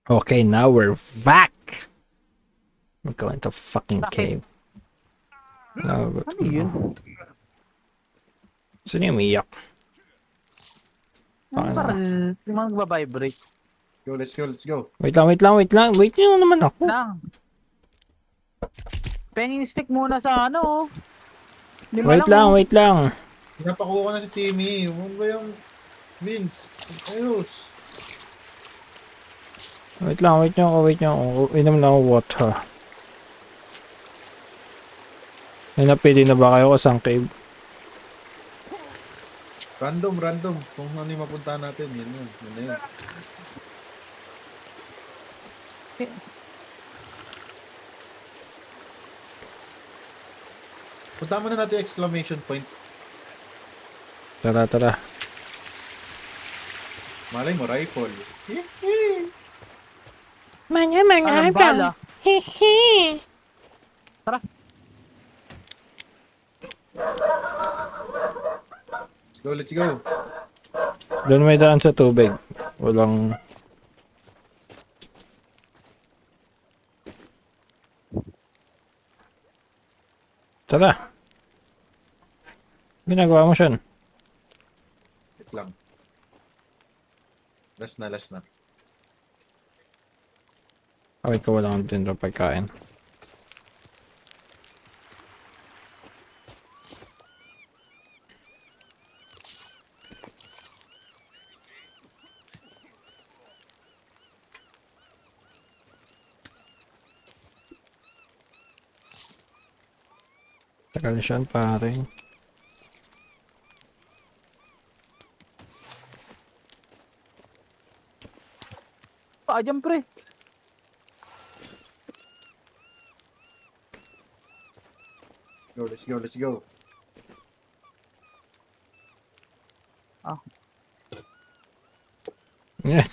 Okay, now we're back. We're going to fucking Bakit? cave. Now, Ano yun? sino yung umiyak? Ano Paano? parang magbabibrate Go, let's go, let's go. Wait lang, wait lang, wait lang. Wait nyo naman ako. lang. Penny stick muna sa ano. Lima Wait lang, oh. wait lang. Pinapakuha ko na si Timmy. Ano ba yung Vince? Ayos. Wait lang, wait nyo ako, wait nyo ako. Inom lang ako water. Ay, napili na ba kayo kasang cave? Random. Kung ano yung mapunta natin, yun yun. Yun na yun. Punta muna natin exclamation point. Tara, tara. Malay mo, rifle. Alam bala. Tara. Let's go. Doon may daan sa tubig. Walang... Tara. Ginagawa mo siya. Wait lang. Last na. Wait ko, wala akong tinda pagkain. Tagal siya, pare. Dyan pre. Let's go. Yeah.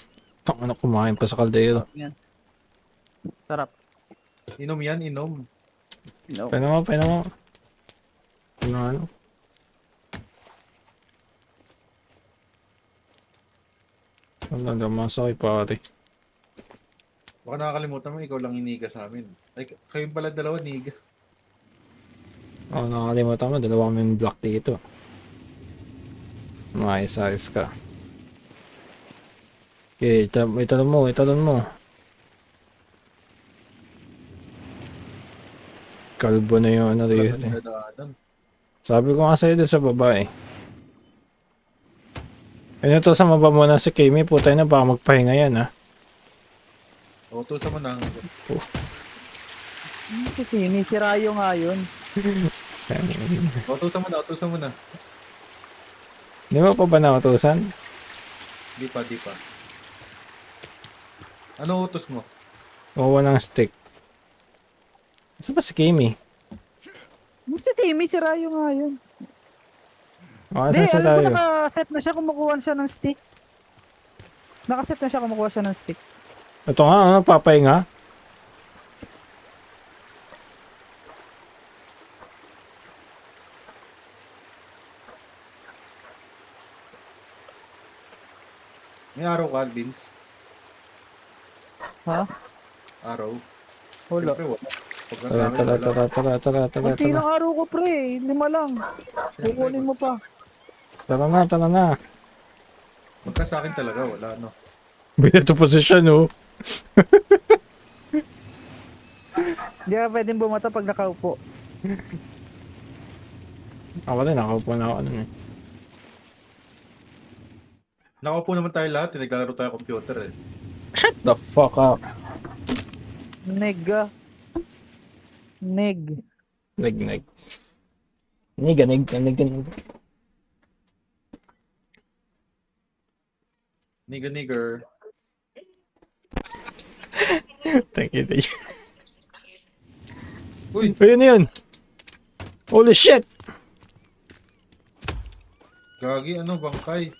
Tang ano, kumain pa sa kaldero. Yan. Sarap. Inom yan, inom. No. Pwede mo. Ano? Wala naman sakit, pare. Baka nakakalimutan mo, ikaw lang iniga sa amin. Ay, kayong pala dalawa, niga. Oo, nakakalimutan mo. Dalawa kami block dito. Maayos-ayos ka. Okay, italon mo. Kalbo na yung ano Wala rito. na nadaanan. Sabi ko nga sa'yo doon sa babae. Ano to sa maba mo na si Kimi? Putay na, baka magpahinga yan ha. Utusan mo na. Kasi si Rayo nga yun. Utusan mo na. Di mo pa ba nautusan? Di pa. Ano utos mo? Oo, ng stick. Saan ba si Kimi? Si Timmy, si Rayo nga yun. Saan Hindi, sa alam ko tayo? nakaset na siya kumukuha siya ng stick. Nakaset na siya kumukuha siya ng stick. Ito nga, ano, papahinga? May araw ka, Vince. Ha? Araw. Wala. Siyempre, wala. Pag kasama Tara. Kunti ng araw ko pre, 5 lang. Kukunin mo pa. Tara na. Magka sa akin talaga, wala, no? Binato position, oh. Hindi ka pwedeng bumata pag nakaupo. Ako din, nakaupo na ako nun eh. Nakaupo naman tayo lahat, naglalaro tayo computer eh. Shut the fuck up. Neg. Neg. Niga. Nigger. Thank you. Uy! Ayun na yun. Holy shit! Gagi, ano, bangkay.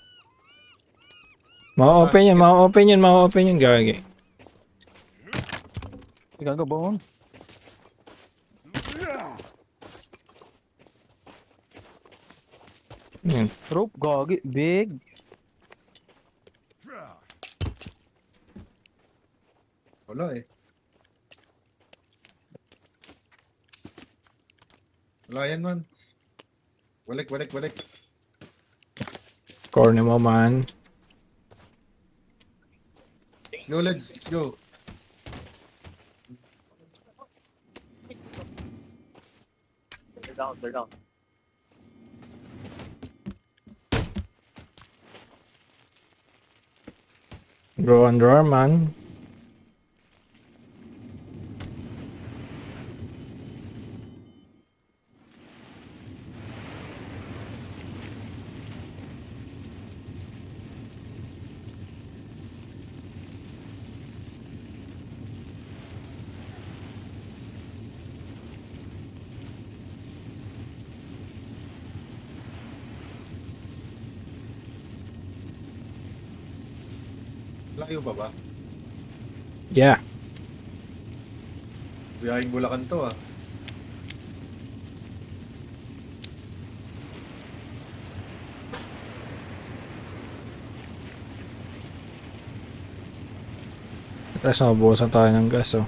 Ma-open yun, gagi. Gagabon. Yun. Rope, gagi. Big. Wala eh. Wala yan man. Balik, balik, balik. Corny mo man. Go, let's go. They're down, they're down. Go on drawer man. Layo ba ba? Yeah. Biyahing Bulacan to ah. Tapos nabubusan tayo ng gas oh.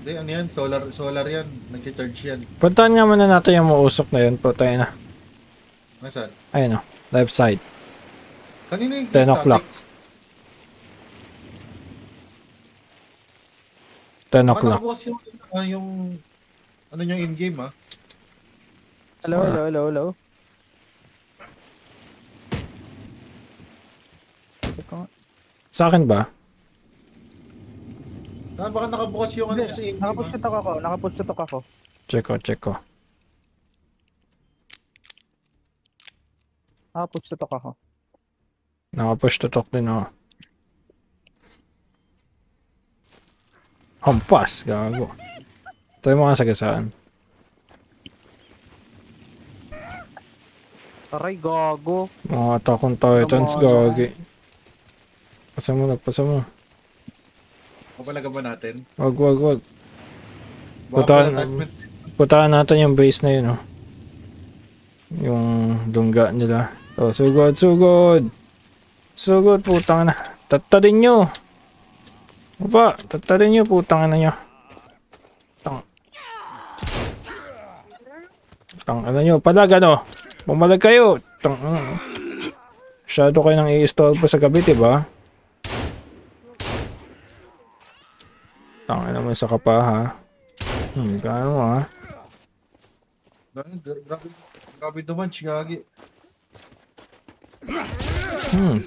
Hindi, ano yan? Solar yan. Nag-charge yan. Puntahan nga muna natin yung mausok na yun. Putay na. Nasaan? Ayun oh. Left side. Kanina yung 10 o'clock. 10 Baka o'clock. nakabukas yung ano nyo in-game ah. Hello, hello, hello, hello. Teka nga. Sa akin ba? Baka nakabukas yung ano Hindi, sa in-game nakapush ah. to ako, nakapush to ako. Check ko, check ko. Nakapush to ako. Naka-push to talk din ako. Hampas, gago. Ito yung mga sagasaan. Aray, gago. Mga Attack on Titans, gagi. Pasa mo, nagpasa mo. Kapalaga ba natin? Wag. Baka Puntahan, pala attachment. puntahan natin yung base na yun, oh. Yung lungga nila. Oh, sugod. Sugod, putang na. Tattadin nyo. Baba, tattadin nyo, putang na nyo. Tang ano nyo, palag ano. Bumalag kayo. Masyado kayo nang i-install pa sa gabi, diba? Tang ano mo sa kapa, ha? Gano'n mo, ha? Grabe dumanch, gagi.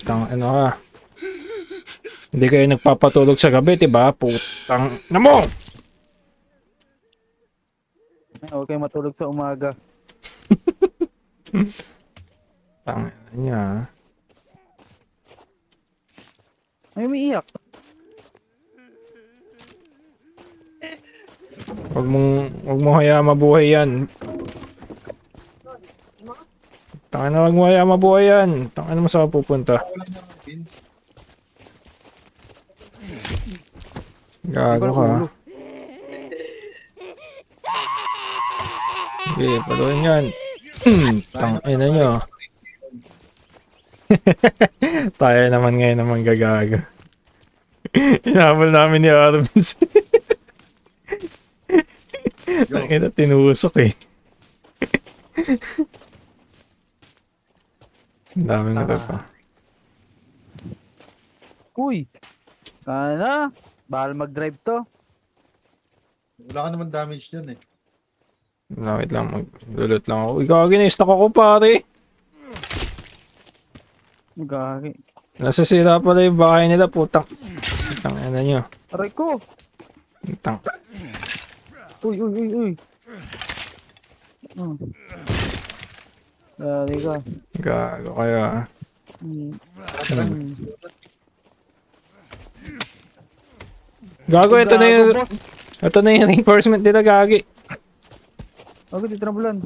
Tang ano ka. Hindi kayo nagpapatulog sa gabi, diba? Putang na mo! Ay, huwag kayo matulog sa umaga. Tang ano niya, ha? Ay, umiiyak. Wag mo hayaan mabuhay yan. Tanga wag mo hayaan mabuhay yan. Tanga mo saan pupunta. Wala na ang pins. Gago ka. Sige, paluin yan. Tang ina nyo. Tayo naman ngayon naman gagaga. Inahabol namin ni Arvins. Ang ina, tinusok eh. Ang daming na pa. Uy! Sana, bahal mag-drive to. Wala ka naman damage dyan eh. Wait lang, maglulot lang ako. Ikaw, gina-stock ako pare. Gagi. Nasisira pala yung bahay nila, putang. Putang ina nyo. Aray ko! Putang. Uy. Dali ka. Gago kayo ah. Gago, ito na yung... boss. Ito na yung reinforcement nila, gagi. Gago, dito na bulan.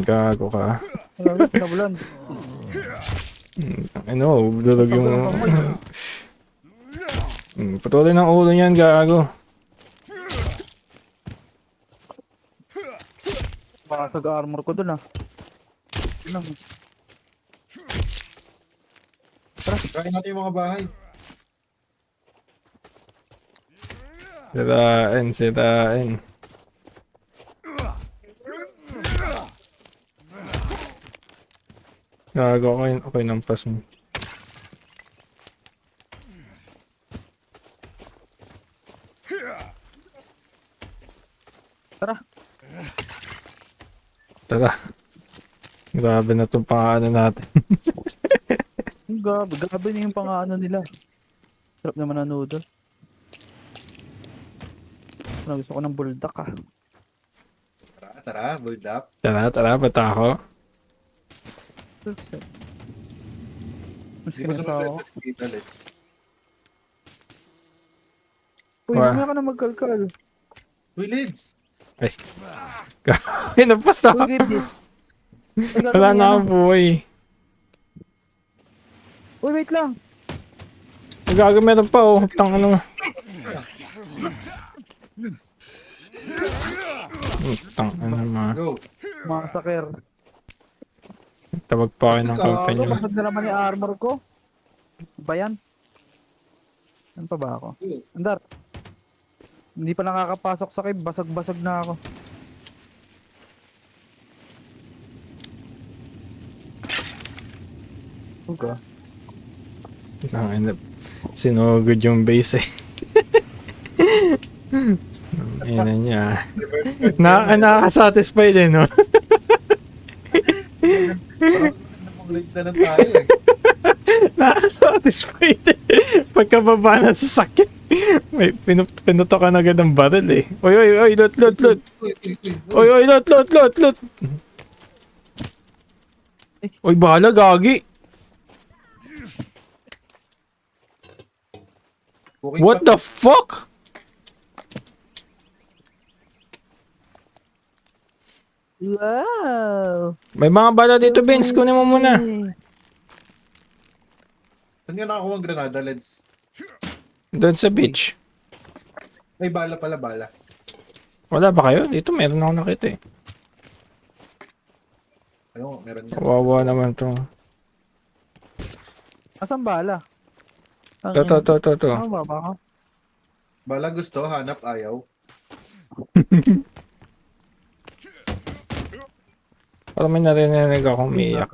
Gago ka. Gago, dito na bulan. Ano, dudog yung... Patuloy ng ulo niyan, gago. Basag armor ko dun ah. Ano? Kain natin yung mga bahay. Sirain, sirain. Gago ako yun. Okay ng pass mo. Tara. Tara. Grabe na itong pangalan natin. Gabi na yung pang-ano nila. Sarap naman ang noodle. Gusto ko ng buldak ah. Tara, build up. Tara, bata ako. Mas Hindi mo kinasawa ko. sumunod kita, let's. Uy, Wah. mamaya ka na magkalkal. Uy, Lids! Ay, napas na ako. Uy, Ribby. Wala na akong buhay. Uy, wait lang. Gago, meron pa oh. Tang ano. Tang ano ma. Go! Massacre. Tawag pa kayo ng company mo. Basag na naman yung armor ko. Ba yan? Ano pa ba ako? Andar. Hindi pa nakakapasok sa cave. Basag-basag na ako. Okay. Ang ina. Sinugod yung base eh. Ina niya. Nakaka-satisfy din no? Parang late na lang tayo eh. Nakaka-satisfy din. Pagkababa na sa sakit. May pinutokan agad ng baril eh. Oy, lot. Oy, lot. Oy, bahala, gagi. Cooking What pa- the fuck? Wow! May mga bala dito, Vince. Kunin mo muna. Saan nga nakakuha ang granada, Lids? Doon sa beach. May bala pala, bala. Wala ba kayo? Dito meron ako nakita eh. Ano, meron yan. Kawawa naman to. Asan bala? To. Ano ba ba? Bala gusto, hanap, ayaw. Parang may narinig akong umiiyak.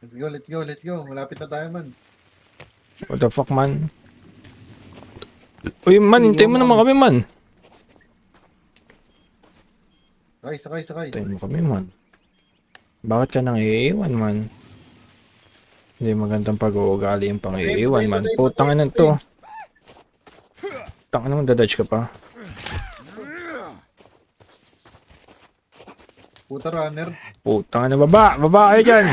Let's go. Malapit na tayo, man. What the fuck, man? Uy, man, hintay mo naman kami, man. Sakay. Hintay mo kami, man. Bakit ka nang iiwan, man? Hindi magandang pag-uugali yung pang-iiwan, man. Putang ina to. Tang ina mo, dadodge ka pa. Puta runner. Putang ina, baba! Baba kayo dyan!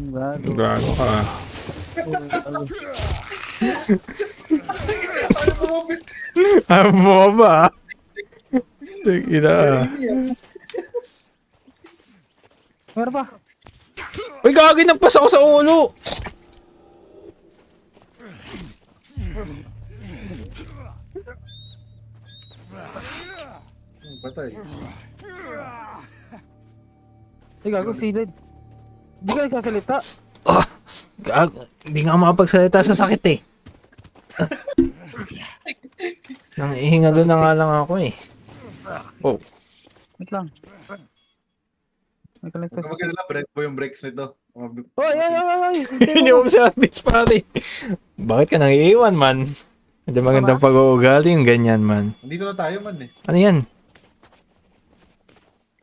Gago. Gago ka. Ah, baba! Tigina. Meron pa. Uy, gagi, nagpas ako sa ulo! Patay. Ay, gago, silid. Hindi ka nagsasalita. Hindi nga makapagsalita sa sakit eh. Nang ihingalo na nga lang ako eh. Oh, Wait lang. May Huwag kalagtas. ka mag-alala, break po yung brakes nito. Oy! hindi mo sa bitch pare. Bakit ka nang iiwan, man? Hindi magandang pag-uugali yung ganyan, man. Nandito na tayo, man eh. Ano yan?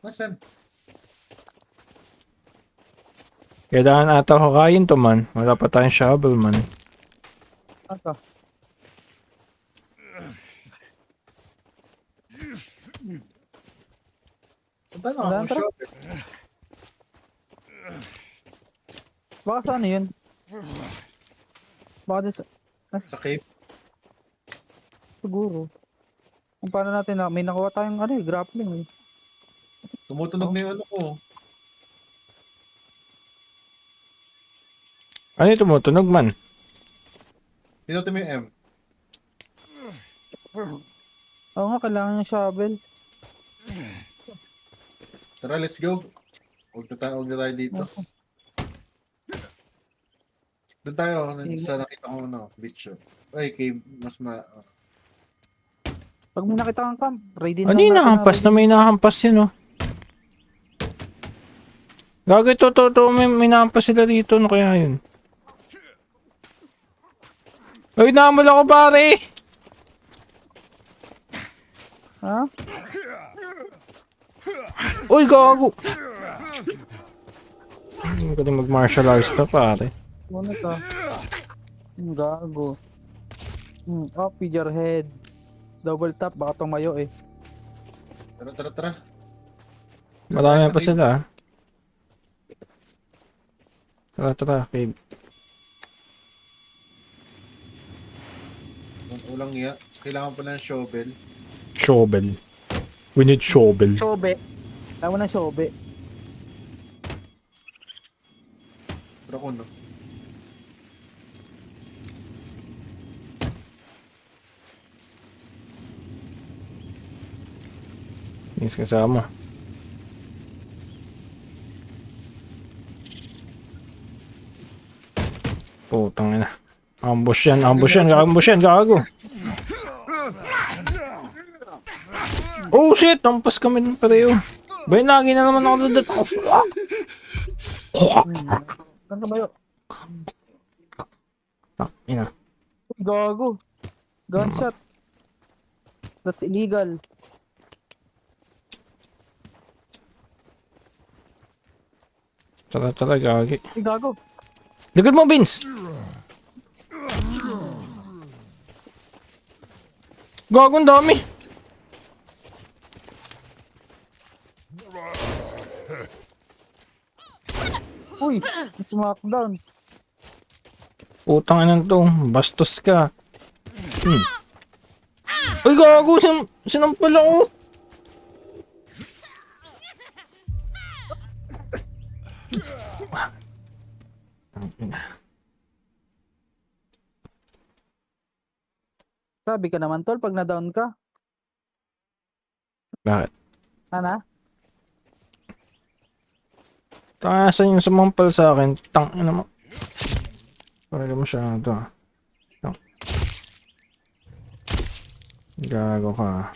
Nasaan? Kailangan ata kakain to, man. Wala pa tayong shovel, man. Ito. Saan tayo Wala, nakakuha tara. shop? Baka sa ano yun? Baka din sa... Sa cave? Siguro. Kung paano natin na... May nakuha tayong ano eh, grappling eh. Tumutunog na yung ano ko. Ano yung tumutunog, man? Pinutin mo yung M. Oo nga, kailangan yung shovel. Tara, let's go. Huwag na tayo dito. Doon tayo, sa nakita ko beach yun. Ay, cave, mas Pag may nakita kang camp, raidin Ano lang yung natin ang nahampas na raidin. may nahampas yun, oh. Gago, ito, may nahampas sila dito, ano kaya yun? Ay, namal ako, pare! Ha? Uy, gago! Hindi ko din mag-martial arts na, pare. Ano to? Gago. Oh, figurehead. Double tap, baka tumayo eh. Tara. Marami pa sila, ah. Tara, cave. Ulang iya. Kailangan pa ng shovel. Shovel. We need shovel. Shobe. Tama na shobe. Tara ko, no? Yes, kasama. Putang ina. Ambush yan, gago. Oh shit, nampas kami ng pareho. Bay, lagi na naman ako doon. Saan tumayo? Ina. Gago. Gunshot. That's illegal. Tara, gagi. Ay, gago. Likod mo, Vince! Gago, ang dami. Uy, smackdown. Putang ina to, bastos ka. Ay, gago, sinampal ako. Sabi ka naman tol, pag na-down ka. Bakit? Ana? Taasan yung sumampal sa akin. Tang ina mo. Parang masyado. Gago ka.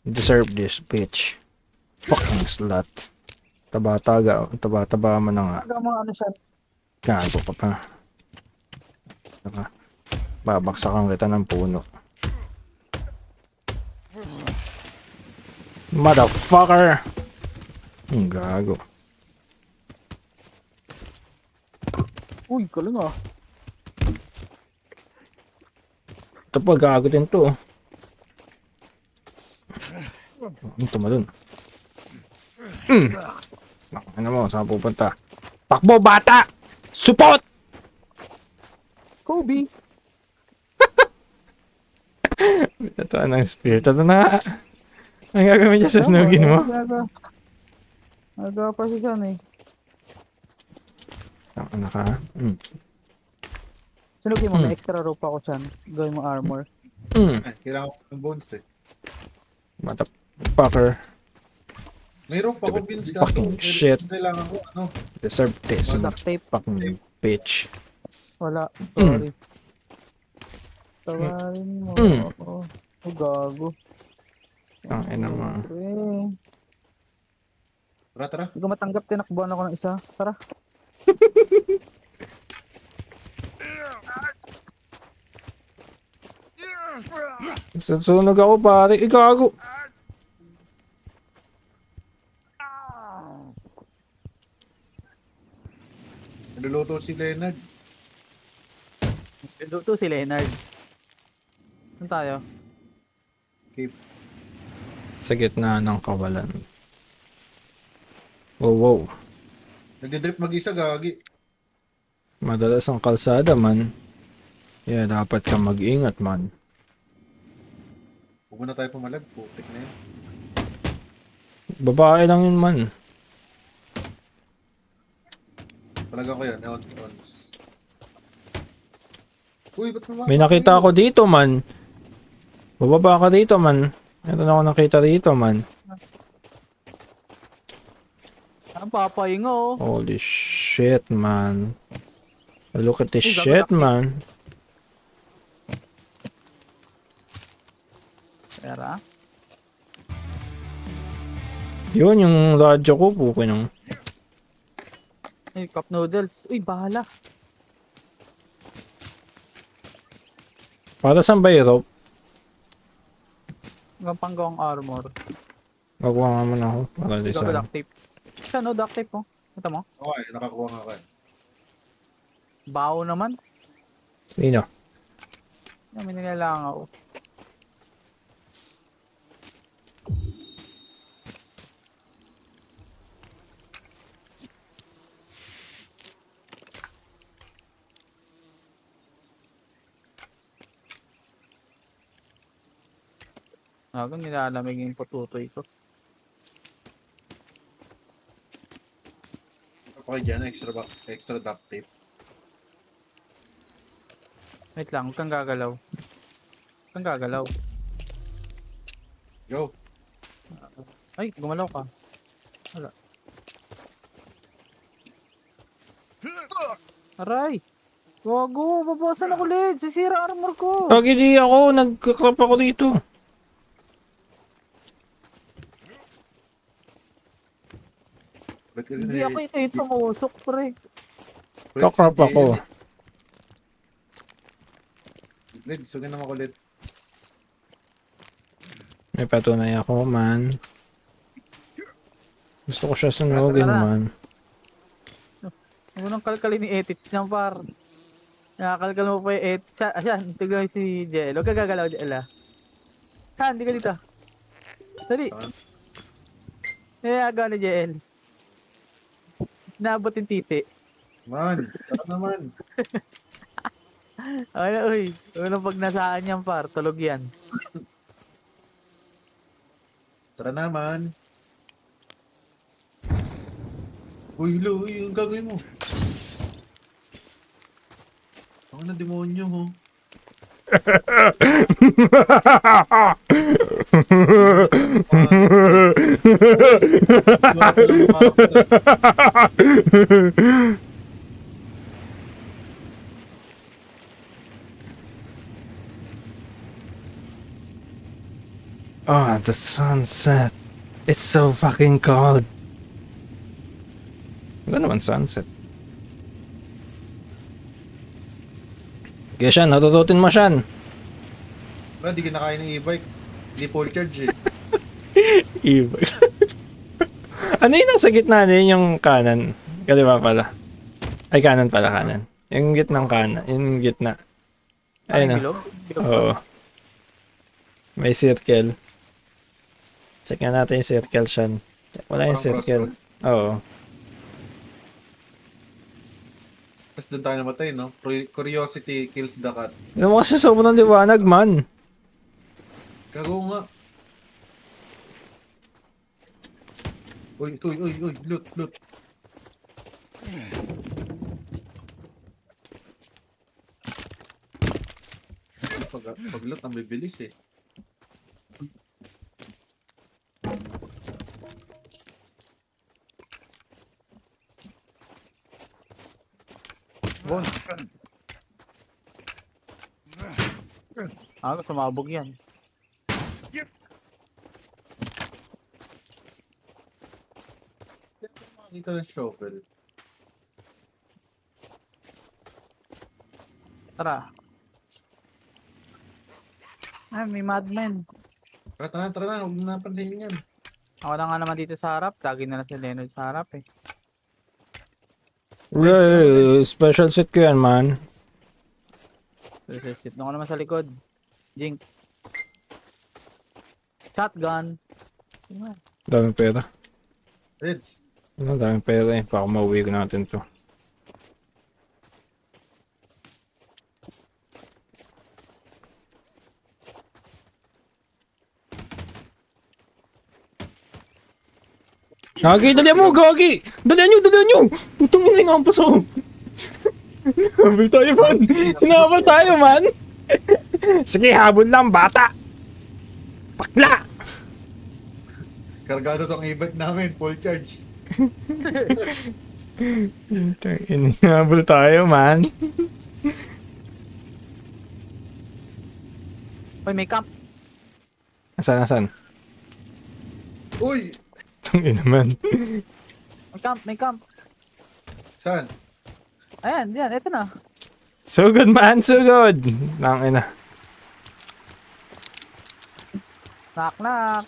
Deserve this, bitch. Fucking slut. Taba mo na nga. Taga mo ano siya. Gago ka pa. Saka, babaksakan kita ng puno. Motherfucker! Ang gago. Uy, kaling ah. Ito pa, gago din to. Ang tumalon. Ano mo, saan pupunta? Takbo, bata! Support! Kobe! Ito, anong spirit? Ito na. Ang gagawin niya sa snugin mo? Aga pa siya dyan eh. Ano ka? Sunugin mo, may extra rope ako dyan. Gawin mo armor. Ay, kailangan ko ng bones eh. Motherfucker. Mayroon pa ko beans kaso. Fucking shit. Kailangan ko, Deserve this. Duct tape. Fucking bitch. Wala. Sorry. Tawarin mo ako. Oh, gago. Ang ina mo. Tara. Hindi ko matanggap, tinakbuhan ako ng isa. Tara. Susunog ako, pare. Gago. Niluluto si Leonard. Ito si Leonard. Saan tayo? Cave. Sa gitna ng kawalan. Wow. Nagdidrip mag-isa, gagi. Madalas ang kalsada, man. Kaya dapat ka mag-ingat, man. Huwag na tayo pumalag. Putik na yun. Babae lang yun, man. Palagan ko yan. Ons. Uy, ba't naman? May nakita ako dito, man. Bababa ka dito, man. Ito na ako nakita dito, man. Ang papahinga oh. Holy shit, man. Look at this Uy, shit, gagawin. man. Pera. Yun, yung radyo ko, pukin ng... Ay, cup noodles. Uy, bahala. Para saan ba yung rope? Hanggang panggawang armor. Magawa nga man ako. Para di Gago sa... duct tape. Siya no, duct tape oh. Ito mo? Okay, nakakuha nga ka. Bao naman. Sino? Yan, may nilalang ako. Ako nilalamig yung patutoy ko. Okay dyan, extra duct tape. Wait lang, huwag kang gagalaw. Huwag kang gagalaw. Go. Ay, gumalaw ka. Wala. Aray! Wago, babawasan ako ulit. Sisira armor ko. Lagi di ako, nagkakrap ako dito. Hindi ako ito tumusok, pre. Kakrap ako. Lid, sugan naman kulit. May patunay ako, man. Gusto ko siya sunugin, Tara. man. Huwag mo nang kalkalin ni Etich niyan, par. Nakakalkal mo pa yung Etich. Ayan, tignan mo si Jel. Huwag ka gagalaw, Jel, ah. Saan? Di ka dito. Dali. Aga ni Jel. Naabot yung titi. Man, tara naman. Ay, uy. Unang pag nasaan yan, par. Tulog yan. Tara naman. Uy, lo, uy, yung gagawin mo. Ako na demonyo, ho. Ah, the sunset. It's so fucking cold. Wala naman sunset. Kaya siya, natututin mo siya. Wala, di kinakain ng e-bike. Hindi full charge, eh. Iba. Ano yun nasa gitna din yung kanan? Kaliwa pala. Ay, kanan pala, kanan. Yung gitnang kanan. Yung gitna. Ay, Ayun na. bilog? Bilog ba? Oo. May circle. Check nga natin yung circle siya. Wala yung Parang circle. crossroad. Oo. Tapos doon tayo namatay, no? Curiosity kills the cat. Ano mo kasi sobrang liwanag, man. Gago nga. Uy, loot. Pag loot, ang bibilis, eh. Sumabog yan. Makikita ng shovel. Tara. Ay, may madman. Tara na. Huwag na napansin yan. Ako na nga naman dito sa harap. Lagi na si Leonard sa harap eh. Special set ko yan, man. Sit doon ko naman sa likod. Jinx. Shotgun. Daming pera. Reds. Ano, daming pera eh. Baka mauwi ko natin to. Gagi, dalihan mo, Gagi! Dalihan nyo! Putang ina yung ampas ako. Habol tayo, man! Hinahabol tayo, man! Sige, habol lang, bata! Pakla! Kargado tong e-bike namin. Full charge. Inabol tayo, man. Uy, may camp. Asan? Uy! Tangin naman. May camp. Saan? Ayan, yan, eto na. So good, man. So good. Tangin na. Knock.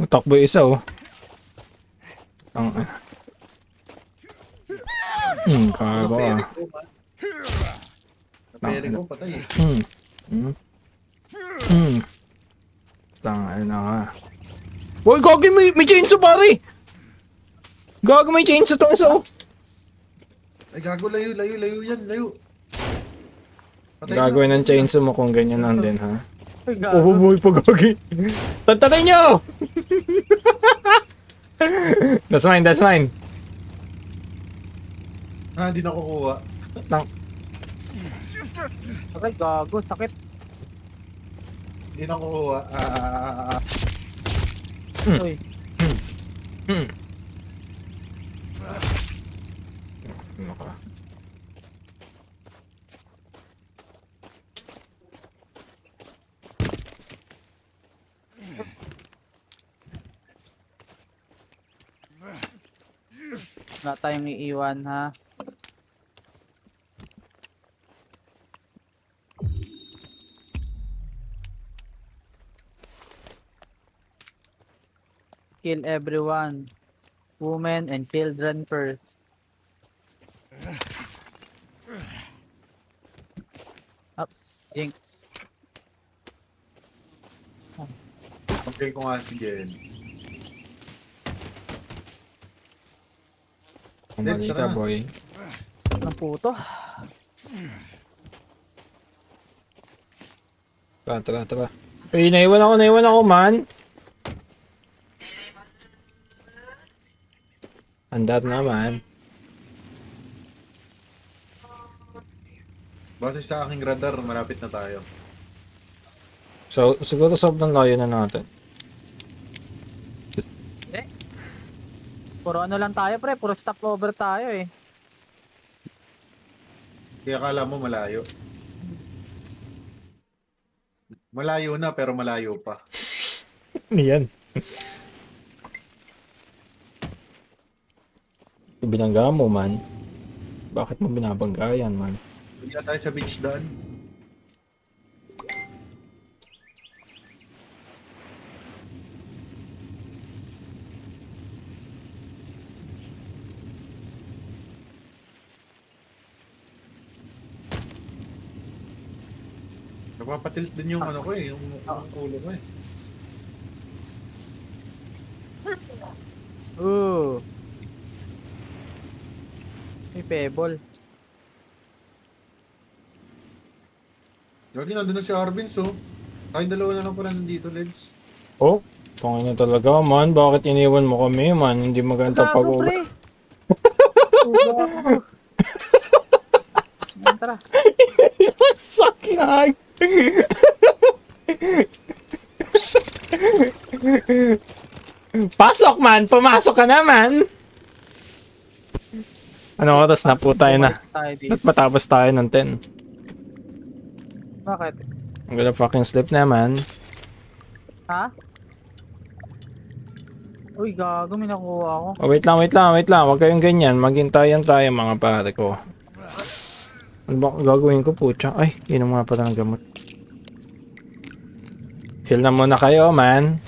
Takbo isa, oh. Tangin. Kago, ah. Napere ko, patay eh. Tangin na nga. Uy, gagi, may chainsaw, pare! Gagi, may chainsaw tong isa, oh. Ay, gago, layo yan, layo. Patay Gagawin na. ng chainsaw mo kung ganyan lang din, ha? Uy, Oh, gago. boy, pagagi. Tantatay nyo! That's mine. Ha, hindi na kukuha. Ay, gago, sakit. Hindi na kukuha. Uy, Ano ka? wala tayong iiwan, ha? Kill everyone. Women and children first. Ups, jinx. Okay ko nga si Jen. Mali ka, Tara. boy. Ng puto. Tara. Uy, naiwan ako, man. Andar naman. Base sa aking radar, malapit na tayo. So, siguro sobrang layo na natin. Puro ano lang tayo, pre. Puro stopover tayo, eh. Kaya akala mo malayo. Malayo na, pero malayo pa. Yan. Binangga mo, man. Bakit mo binabangga yan, man? Hindi na tayo sa beach daan. Napapatilt din yung ano ko eh, yung ulo ko eh. Ooh. May pebble. Lagi nandun na si Arvin, so. Tayong dalawa na lang pala nandito, Leds. Oh, pangin na talaga, man. Bakit iniwan mo kami, man? Hindi maganda Gago, pag-uwi. pre. Gago. Yan, tara. Sakyan! Pasok, man! Pumasok ka naman! Ano oras na po tayo na? Tayo dito. At matapos tayo ng 10. Bakit? I'm gonna fucking sleep naman. Ha? Uy, gago. May nakuha ako. Oh, wait lang. Huwag kayong ganyan. Maghintayan tayo, mga pare ko. Ano ba gagawin ko, putya? Ay, inom nga pala ng gamot. Heal na muna kayo, man.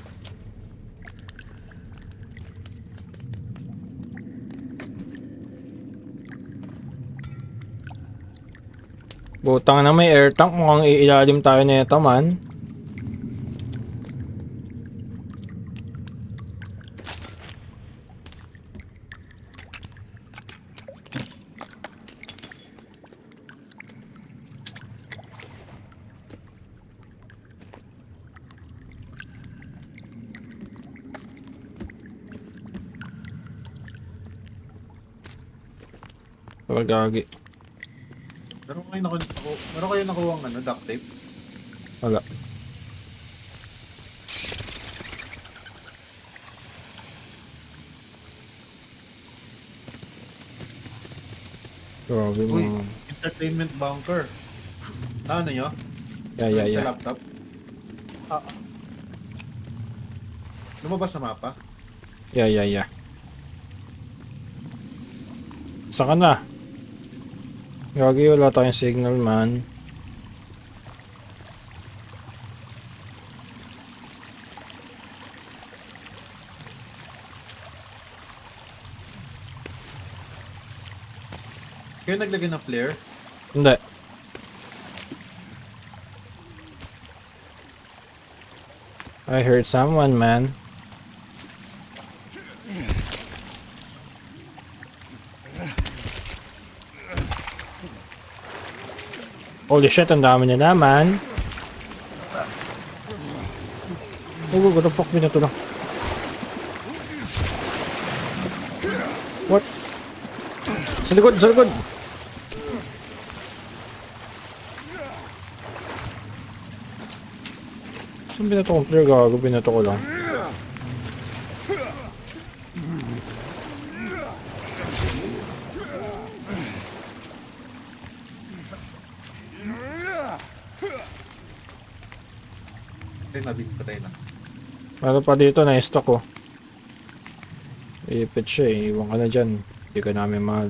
Butang na may air tank. Mukhang iilalim tayo nito, man. Pagagi. Meron kayo nakuha ang ano, duct tape? Wala. Grabe mo. Uy, entertainment bunker. Na ano nyo? Yeah. Sa laptop? Oo. Lumabas sa mapa? Yeah. Saan ka na? Gagi, wala tayong signal, man. Kayo naglagay ng flare? Hindi. I heard someone, man. Holy shit, ang dami niya naman. Oh, what the fuck, binato lang. What? Sa likod, sa likod! Saan binato kong player? Gago, binato ko lang. Patay na. Meron pa dito na stock ko. Ipit siya eh. Iwan ka na dyan. Hindi ka namin mahal.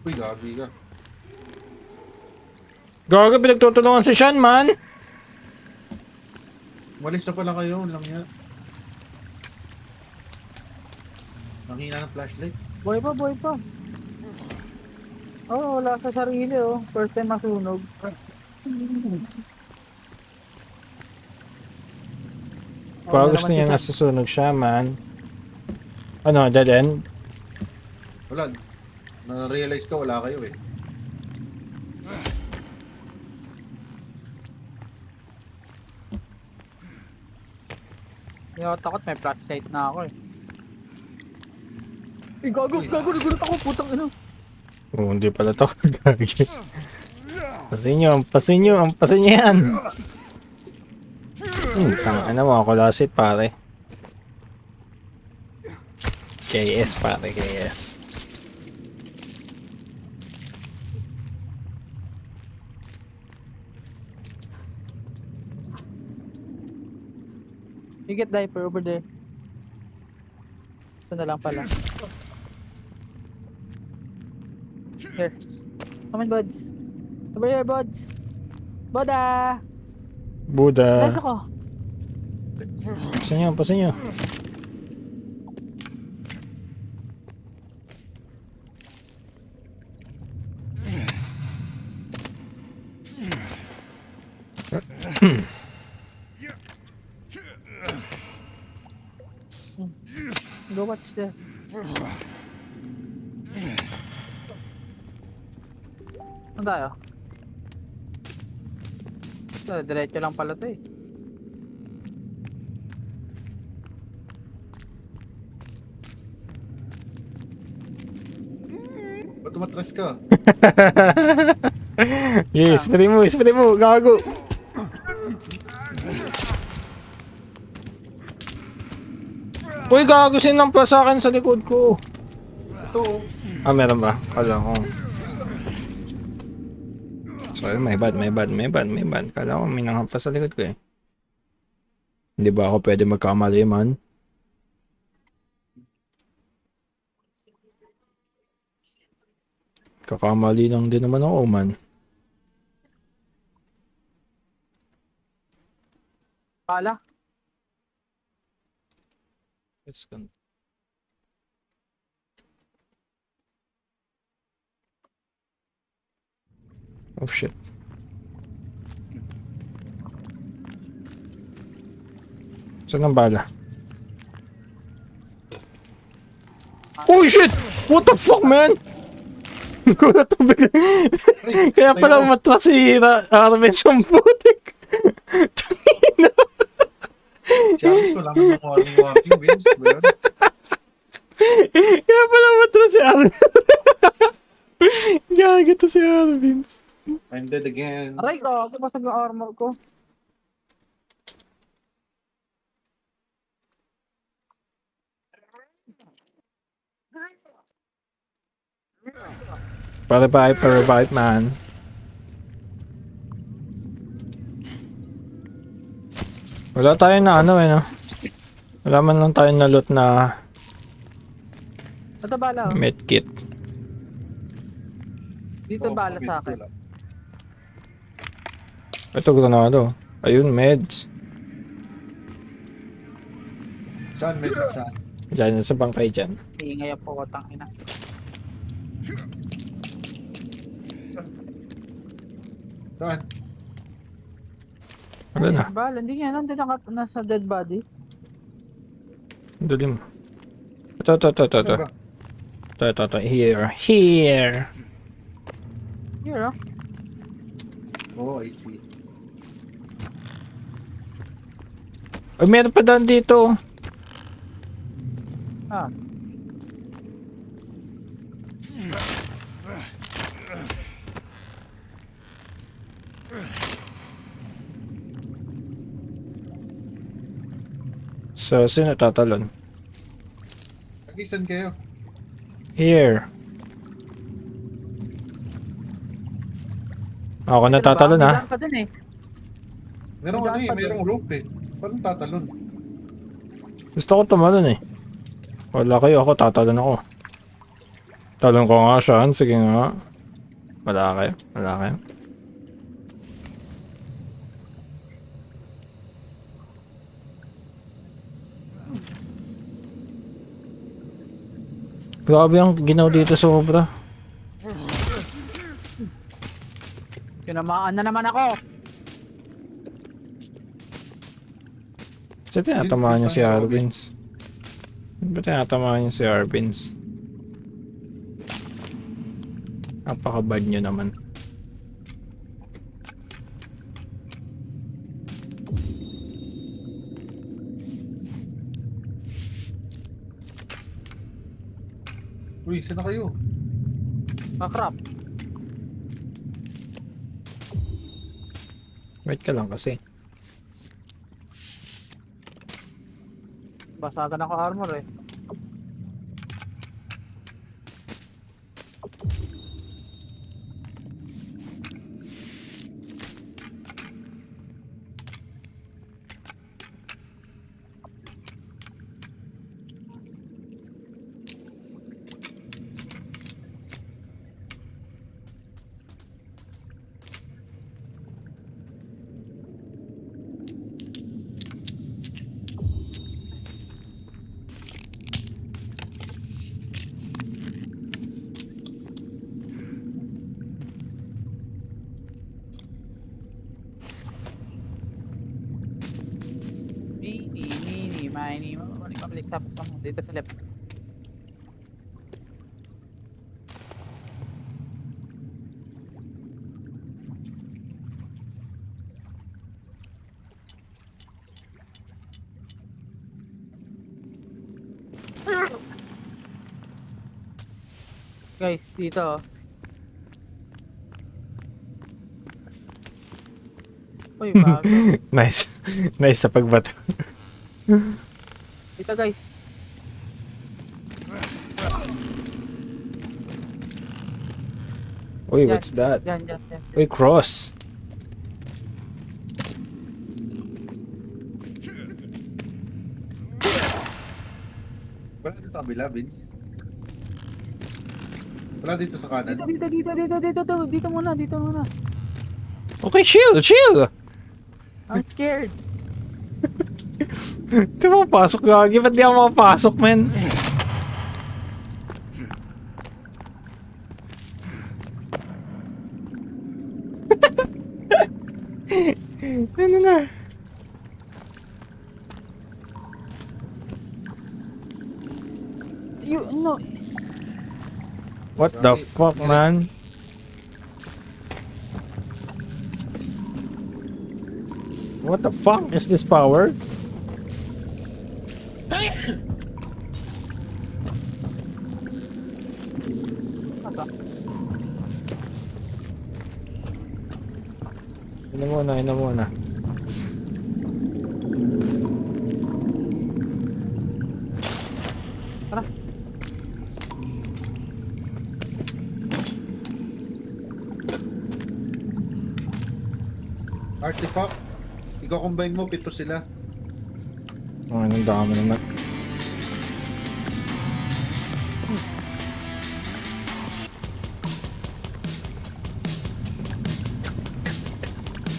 Uy, gabi ka. Gago, pinagtutulungan si Sean, man! Walis na pala kayo, lang yan. Nanghina ng flashlight. Buhay pa. Oh, wala sa sarili oh. First time masunog. Baka gusto niya nasusunog siya, man. Ano, dead end? Wala. Na-realize ka, wala kayo eh. Hindi ako takot, may flashlight na ako eh. Gago, nagulat ako, putang ino. Oo, hindi pala to. Gagi. Pasin nyo yan. Ano mo, kulasit pare. KS pare, KS. You get diaper over there. Ito na lang pala. Here. Come on, buds. Over here, buds. Boda! Buddha. Let's go. Pasin nyo. Go watch there. Saan tayo? Diretso lang pala to eh. Ba't tumatras ka? Yes, spray mo, gago. Uy, gago, sinampa sa akin sa likod ko. Ito. Meron ba? Kala ko. Sorry, may bad. Kala ko may nanghampas sa likod ko eh. Hindi ba ako pwede magkamali, man? Kakamali lang din naman ako, man. Pala? Let's go. Oh shit. Saan ang bala? Oh shit! What the fuck, man? Gulat ako bigla. Kaya pala matras si Arvin sa putik. Tangina. Chance, wala nga ng warning, Vince. Ba yun? Kaya pala matras si Arvin. Gago to si Arvin. I'm dead again. Aray ko, basag yung armor ko. Para revive, man. Wala tayo na ano eh, no? Wala man lang tayo na loot na Ito bala, oh. medkit. Dito bala sa akin. Ito granado. Ayun, meds. Saan, med? Saan? Diyan sa bangkay dyan. Ingay po, watang ina. Saan? Wala na. Bala, hindi nga, nandun nasa dead body. Dulim. Ito. Saan ba? Ito. Here. Here. Here, oh. Oh, I see. Ay, meron pa doon dito. Ah. So, sino tatalon? Nagisan kayo. Here. Ako na tatalon, May ha? daan pa dun, eh. Merong May ano daan eh, pa merong rope eh. Paano tatalon? Gusto ko tumalon, eh. Wala kayo, ako tatalon ako. Talon ko nga siya, sige nga. Wala kayo. Grabe ang ginaw dito sobra. Tinamaan na naman ako. Kasi tinatamaan niya si Arvins. Ba't tinatamaan niya si Arvins? Napaka-bad niyo naman. Uy, saan na kayo? Kakrap. Wait ka lang kasi. Basagan ako armor, eh. Mini, pabalik tapos mo dito sa left. Guys, dito. Uy, bago. Nice. Nice sa pagbato. Dito, guys. Uy, Yan. what's that? Yan. Uy, cross. Wala dito sa kabila, Vince. Wala dito sa kanan. Dito muna. Okay, chill. I'm scared. Di mo pasok gagi. Ba't di ako makapasok, men? Ano na? No. What the fuck, man? What the fuck is this power? to. Ina muna. Tara. Artifact. Ikaw combine mo, 7 sila. Oh, anong dami naman.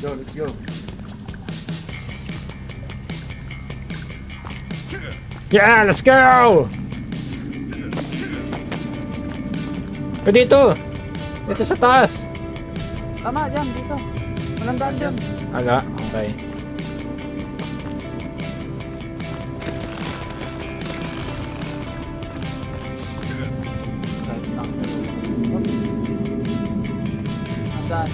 Go, let's go. Yeah, let's go! Dito! Dito sa taas! Tama, dyan, dito. Walang daan dyan. Aga, okay. Right lang. Oops. Ang daan.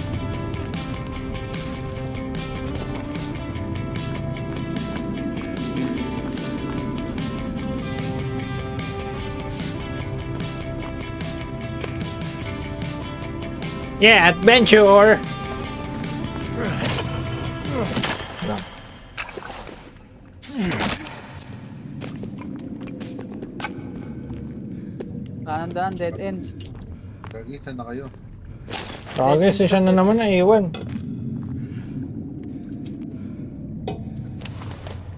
Yeah, adventure! Lang. Wala nang daan, dead end. Gagi, saan na kayo? Okay, si siya na naman naiwan.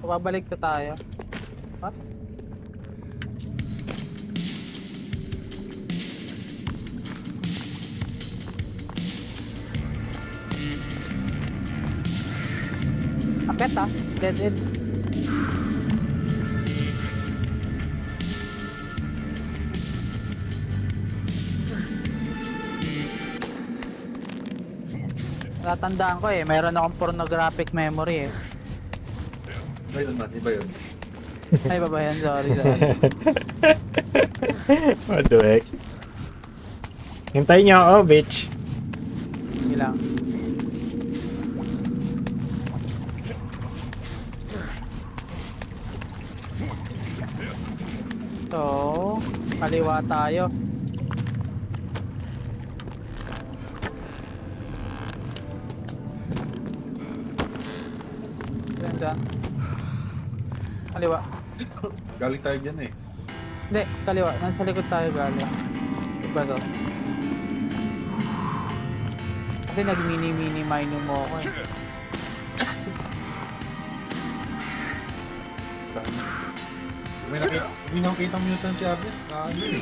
Babalik na tayo. What? Akit ah, dead end. Natandaan ko eh, mayroon akong pornographic memory eh. Iba yun man, iba yun. Ay, baba yan, sorry. Sorry. What the heck? Hintayin niyo ako, bitch. Sige lang. So, kaliwa tayo. Ganda. Kaliwa. Galing tayo dyan eh. Hindi, kaliwa. Nasa likod tayo galing. Iba to. Kasi nag-mini-mini-mino mo ako eh. May nakita mutant si Abyss. Ano eh.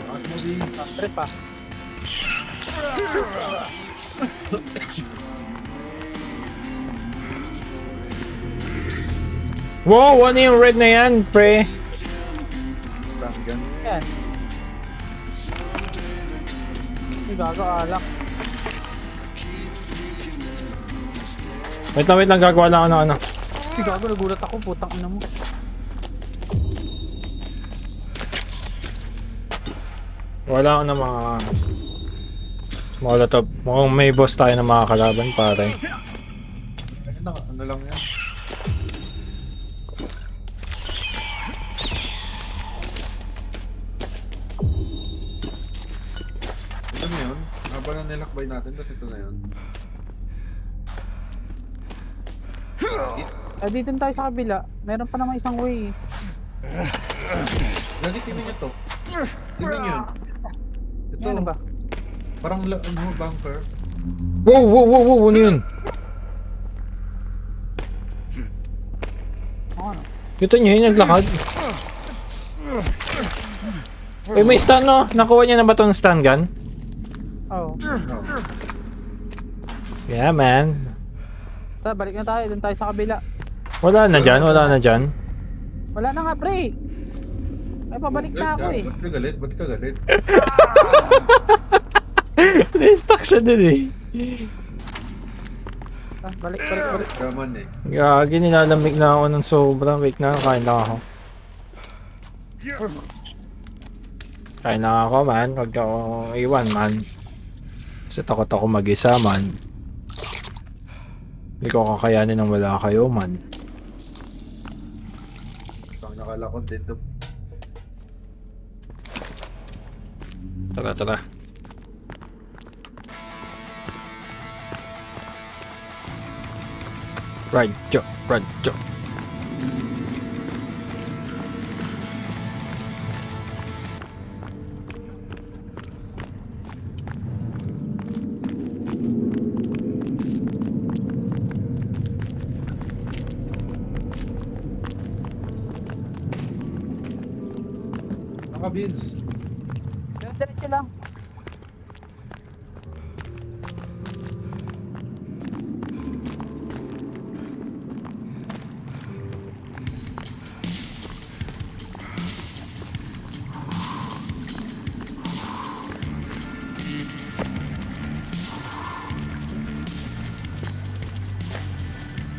Lakas mo din. Trip ah. Wow, ano yung red na yan, pre? Stun gun. Yan. Ay, gago alak. Wait lang, gagawa lang ako ng ano. Ay, gago nagulat ako. Putang ina mo. Wala ako ng mga molotov. Mukhang may boss tayo na mga kalaban, pare. Ayun na, ano lang yan. Ito na yun. Habang na nilakbay natin, tapos ito na yun. Eh, dito tayo sa kabila. Meron pa naman isang way. Lagi tingnan nyo to. Tingnan nyo yun. Ito, Ano ba? parang ano, bunker. Wow, ano yun? Ano? Ito nyo yung naglakad. Uy, may stun no? Nakuha niya na ba itong stun gun? Oh. No. Yeah, man. Tara, balik na tayo. Doon tayo sa kabila. Wala na dyan. Wala na nga, pre. Ay, pabalik na ako eh. Ba't ka galit? Ba't ka galit? Na-stuck siya din eh. Ah, balik. Raman eh. Gagi, nilalamig na ako ng sobra. Wait na, kain na ako. Kain na ako, man. Huwag ka ako iwan, man. Kasi takot ako mag-isa, man. Hindi ko kakayanin nang wala kayo, man. Ang nakala ko dito. Tara, tara. Radyo, radyo. Naka-beans. Diretso lang.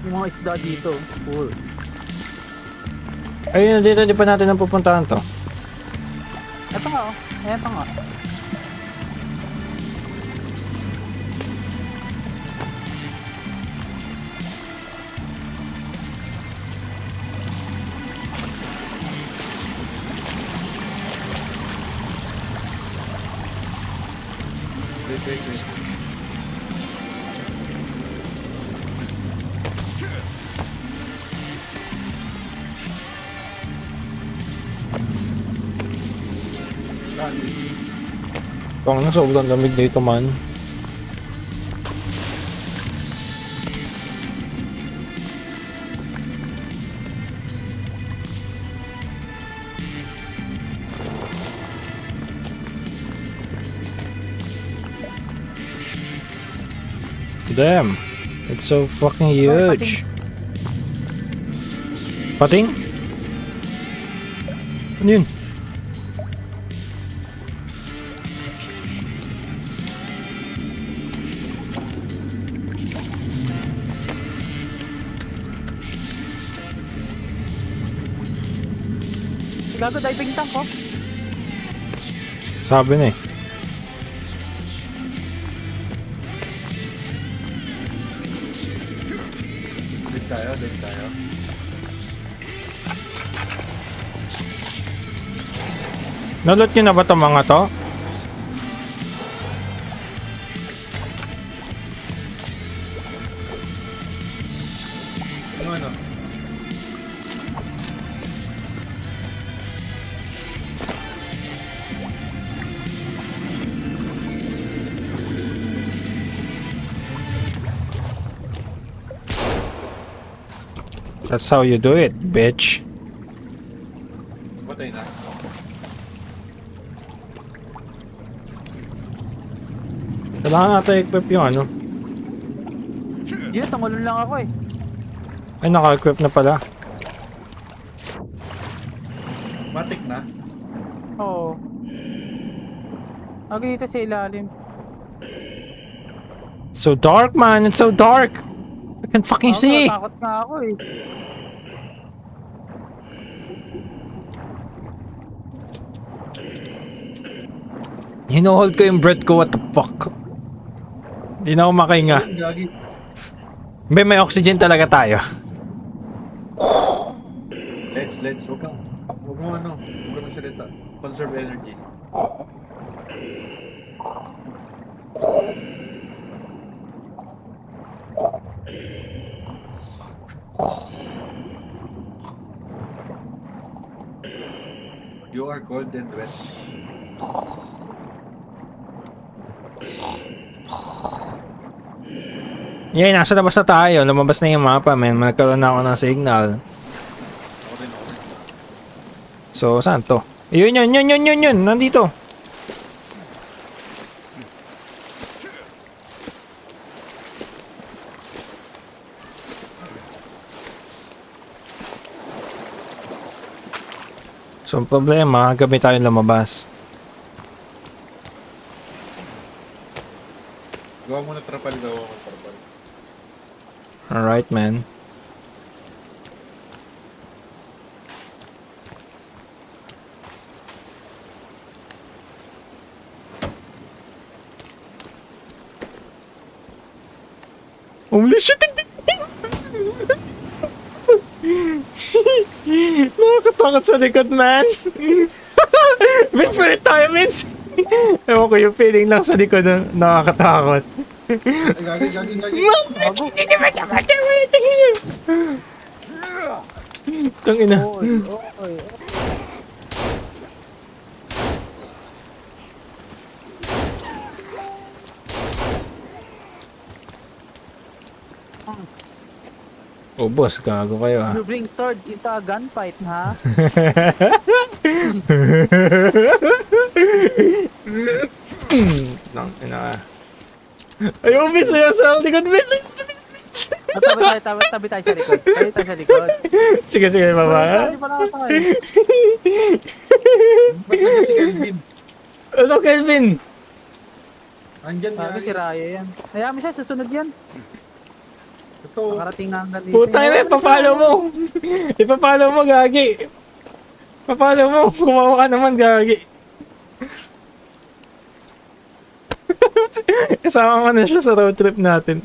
Yung mga isda dito. Cool. Ayun, dito, di pa natin ang pupuntahan to. Ito nga oh. Ito nga. Wait. Dali. Kung na sobrang lamig dito man. Damn, it's so fucking huge. Pating? Ano yun? Gago diving tank oh. Sabi na eh. Dive tayo. Nalot nyo na ba itong mga to? Ano? That's how you do it, bitch. Patay na. Kailangan natin equip yung ano. Yun, tumalon lang ako eh. Ay, naka-equip na pala. Matik na. Oo. Okay, dito sa ilalim. So dark, man. It's so dark. I can fucking see. Takot nga ako eh. Hinuhold ko yung breath ko. What the fuck? Hindi na ako makahinga. Gagi. May oxygen talaga tayo. Let's. Huwag mo magsalita. Conserve energy. You are cold and wet. Yan, nasa labas na tayo. Lumabas na yung mapa, man. Nagkaroon na ako ng signal. Ako rin. So, saan to? Yun. Nandito. So, ang problema, gabi tayo lumabas. Gawa mo na trapal. Alright, man. Holy shit! Nakakatakot sa likod, man. Vince, palit tayo, Vince. Ewan ko yung feeling lang sa likod na nakakatakot. Ay, gagi. Tangina. Oy, oy. Oh, boss, gago kayo ah. You bring sword into a gunfight, ha? Tangina. Ayaw, Vince, ayaw sa likod, Vince. Tabi tayo sa likod. Tabi tayo sa likod. Sige, baba. Hindi pa nakasakay. Ba't nandiyan si Kelvin? Ano, Kelvin? Andyan Sabi si nga. Raya yan. Hayaan mo siya, susunod yan. Ito. Nakarating nga hanggang dito. Puta na, ipapalo mo. Ipapalo mo, gagi. Papalo mo, kumawa ka naman, gagi. Kasama mo na siya sa road trip natin.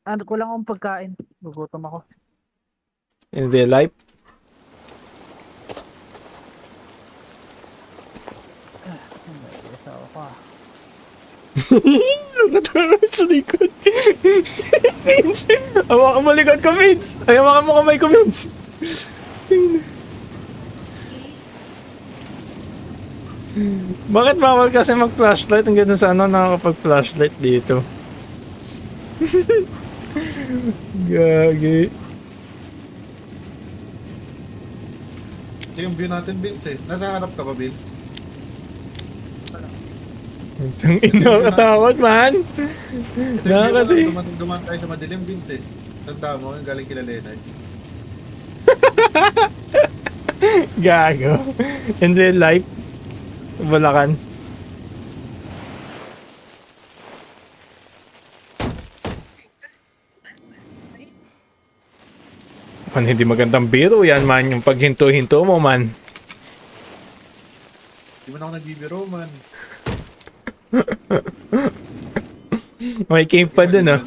Ano, kulang akong pagkain. Gugutom ako. In real life. Isa ako pa. Natulog sa likod. Vince! Hawakan mo likod ko, Vince! Ay, hawakan mo kamay ko, Vince! Bakit bawal kasi mag-flashlight? Ang ganda sana nakakapag-flashlight dito. Gagi. Ito yung view natin, Vince eh. Nasa harap ka ba, Vince? Ang inakatakot, man! Ito yung Nakakati. view na dumaan tayo sa madilim, Vince eh. Tanda mo, yung galing kila Lenay. Gago. In real life. Sa Bulacan. Man, hindi magandang biro yan, man. Yung paghinto-hinto mo, man. Di man ako nagbibiro, man. May cave pa dun, ah.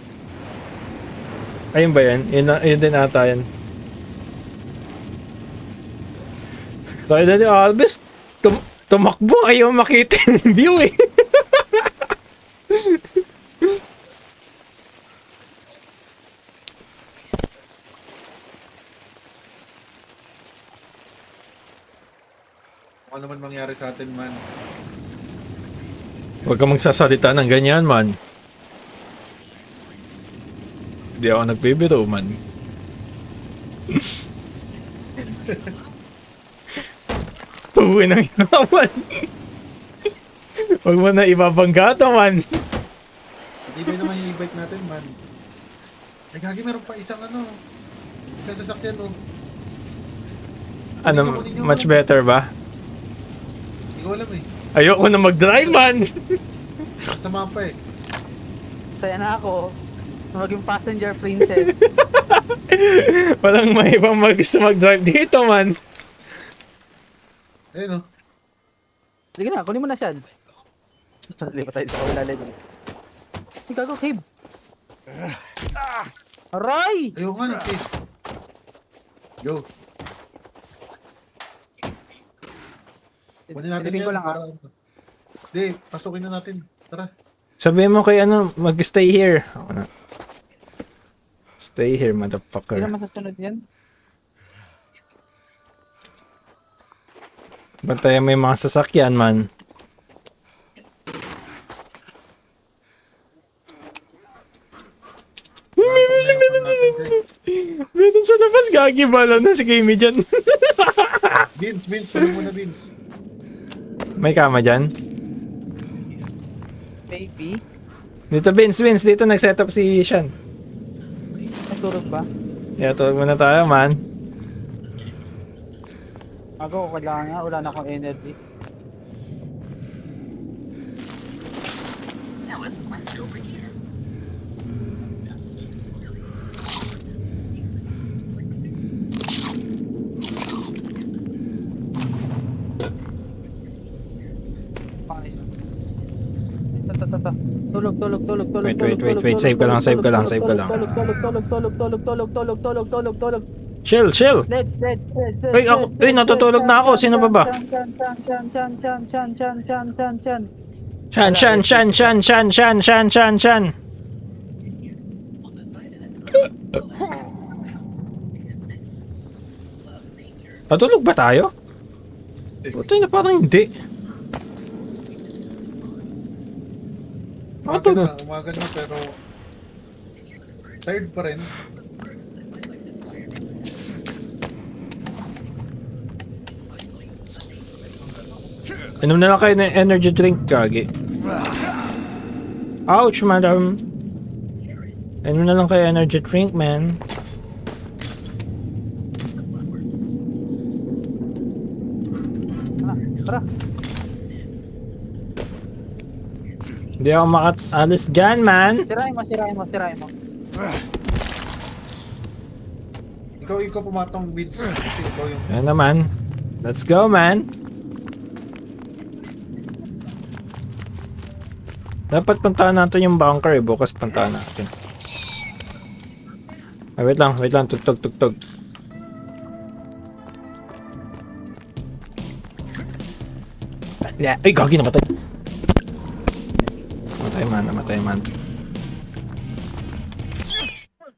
Ayun ba yan? Yun din ata yan. So, yun din, Albus, tumakbo, ayaw makita yung view, eh. Kung ano man mangyari sa atin, man. Huwag ka magsasalita ng ganyan, man. Hindi ako nagbibiro, man. Uwi ng inaman. Huwag mo na ibabangga to, man. Hindi ba naman yung e-bike natin, man? Ay, gagi, meron pa isang ano. Isang sasakyan, oh. Ano, much better ba? Hindi ko alam eh. Ayoko na mag-drive, man. Sa mapa eh. Saya na ako. Maging passenger princess. Walang may ibang gusto mag-drive dito, man. Ayun, oh. Sige na, kunin mo na siya. Lipat tayo sa kabila level. Ay, gago, cave. Aray! Ayun nga, eh. Go. Kunin natin Silipin yan. ko lang, Para... Hindi, pasukin na natin. Tara. Sabihin mo kay ano, mag-stay here. Ako na. Stay here, Hindi motherfucker. naman sasunod yan. Bantayan mo yung mga sasakyan, man. Meron sa labas, gagi bala na si Kimi dyan. Vince, tuloy mo na, Vince. May kama dyan? Baby. Dito, Vince, dito nag-set up si Sean. Natulog ba? Yeah, tulog muna tayo, man. Ako, kailangan nga. Wala na akong energy. Tulog. Wait, save ka lang. Tulog. Chill, chill. Let's. Uy, natutulog na ako. Sino pa ba? Shan. Natulog ba tayo? Buti na parang hindi. Umaga na pero tired pa rin. Inom na lang kayo ng energy drink, Kagi. Ouch, madam. Inom na lang kayo energy drink, man. Tara. Hindi ako makaalis dyan, man. Sirain mo. Ikaw pumatong with kasi ikaw yung Yan naman. Let's go, man. Dapat puntahan natin yung bunker eh. Bukas puntahan natin. Ay, wait lang. Tugtog. Yeah. Ay, gagi, namatay. Namatay man.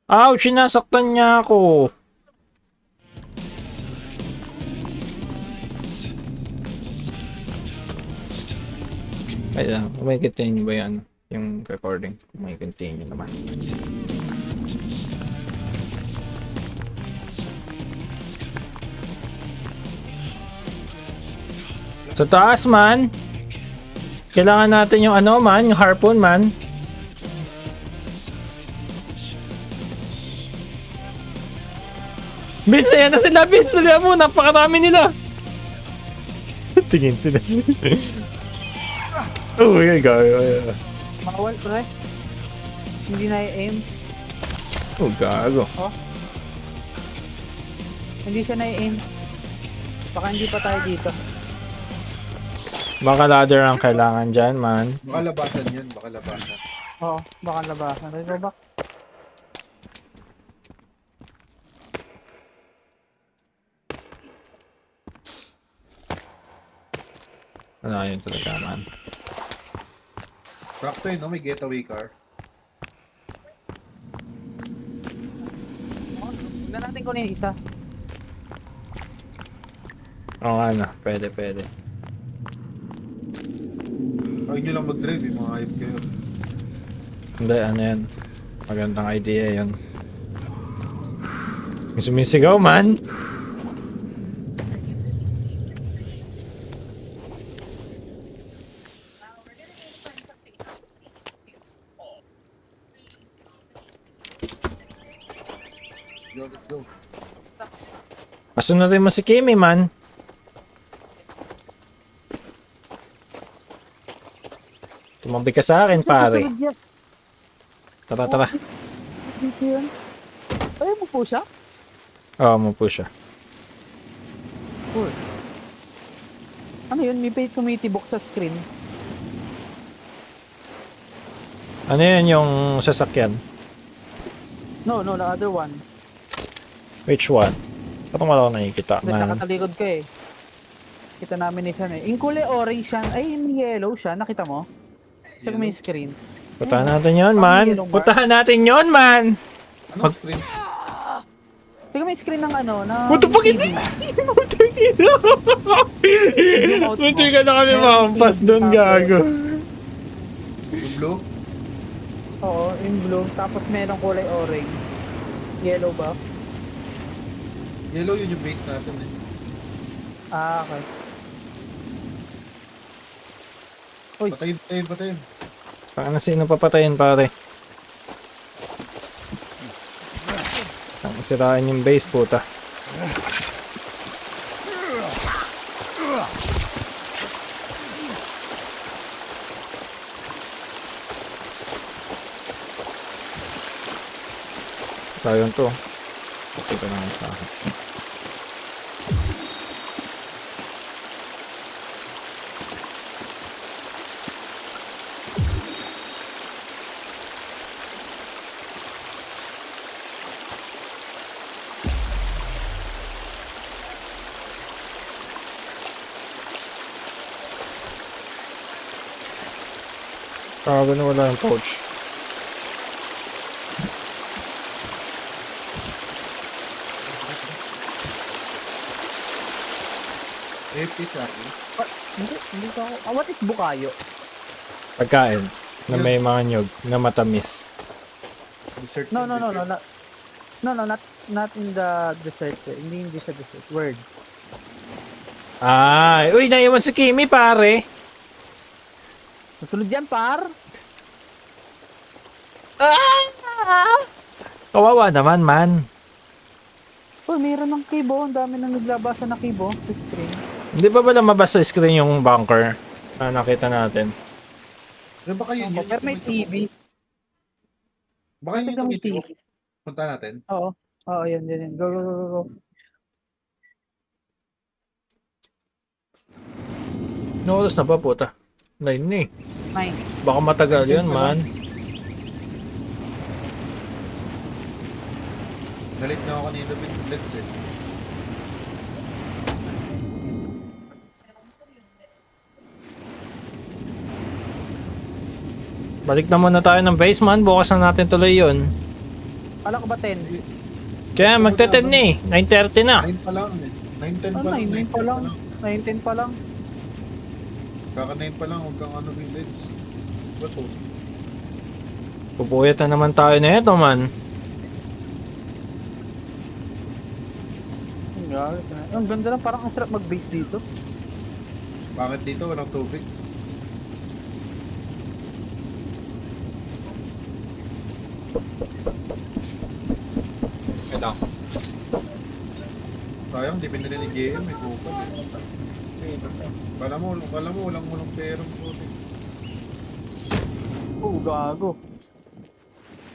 Ouch! Sinasaktan niya ako. Wait lang. May continue ba yan? Yung recording? May continue naman. Sa taas, man. Kailangan natin yung ano, man. Yung harpoon, man. Vince, ayan na sila, Vince. Dali mo, napakarami nila. Tingin sila. Oh, my God. Bawal, pre. Hindi na i-aim. Oh, gago. Oh. Hindi siya na i-aim. Baka hindi pa tayo dito. Baka ladder ang kailangan dyan, man. baka labasan yan, baka labasan. Oo, baka labasan. Go back. Ano yun talaga, man. Sakto yun, no? May getaway car. Huwag na natin kunin isa. Oo nga na, pwede. Ayaw nyo lang mag-drive, yung mga hype kayo. Hindi, ano yan. Magandang idea yun. May sumisigaw, man. Let's go. Pasunod mo si Kimi, man. Tumabi ka sa akin, pare. Tara. Dito yun. Ay, mo po siya? Oo, mo po siya. Cool. Ano yun? May tumitibok sa screen. Ano yun yung sasakyan? No, the other one. Which one? Parang wala ko nakikita, Kasi man. nakatalikod ka eh. Kita namin ni siya eh. Yung kulay orange siya, ay yung yellow siya, nakita mo? Check mo yung screen. Puntahan natin yun, man. Puntahan natin yun, man. Anong screen? Check mo yung screen ng ano, na... What the fuck is this? Buti ka na kami makampas doon, gago. Yung blue? Oo, yung blue. Tapos merong kulay orange. Yellow ba? Yellow yun yung base natin eh. Ah, okay. Uy. Patayin. Paano sino papatayin, pare? Ang sirain yung base, puta. Sayang to. Ito na nga sa akin. Kaga na wala yung pouch. AFK sa akin. Hindi ko ako. What is bukayo? Pagkain na may mga nyog na matamis. Dessert. No, yun, dessert. not in the dessert. Hindi siya dessert. Word. Ay, uy, naiwan si Kimi, pare. Susunod yan, par. Kawawa naman, man. Oh, mayroon ng kibo. Ang dami nang naglabasa na kibo sa screen. Hindi ba lumabas sa screen yung bunker na nakita natin? Baka yun, yun. Pero may TV. Baka yun yung May tumitiro. TV. Punta natin. Oo. Oo, yan. Go, go, go, go, go. No, oras na ba, puta? 9 na eh. Nine. Baka matagal yun, man. Nalit na ako kanina with let's eh. Balik na muna tayo ng base, man. Bukas na natin tuloy yun. Kala ko ba 10? Kaya magte-10 na eh. 9:30 na. 9 pa lang eh. 9-10 Oh, pa lang. 9 pa lang. 9-10 pa lang. Kaka 9 pa lang, huwag kang ano village. Ba to? Pupuyat na naman tayo na ito, man. Ang ganda lang. Parang ang sarap mag-base dito. Bakit dito walang tubig? Ito. Sayang, di pinili ni JM, may kupal eh. Kala mo walang perong tubig. Oh, gago.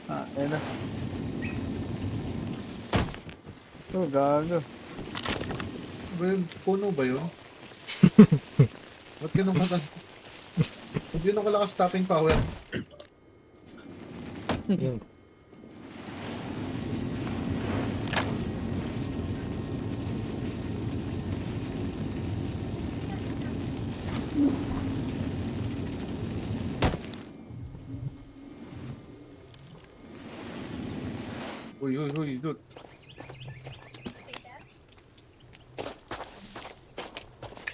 Ayan na. Oh, gago. Ba yun? Puno ba yun? Ba't ganun ka Ba't ganun kalakas stopping power? Yun. Uy, dude.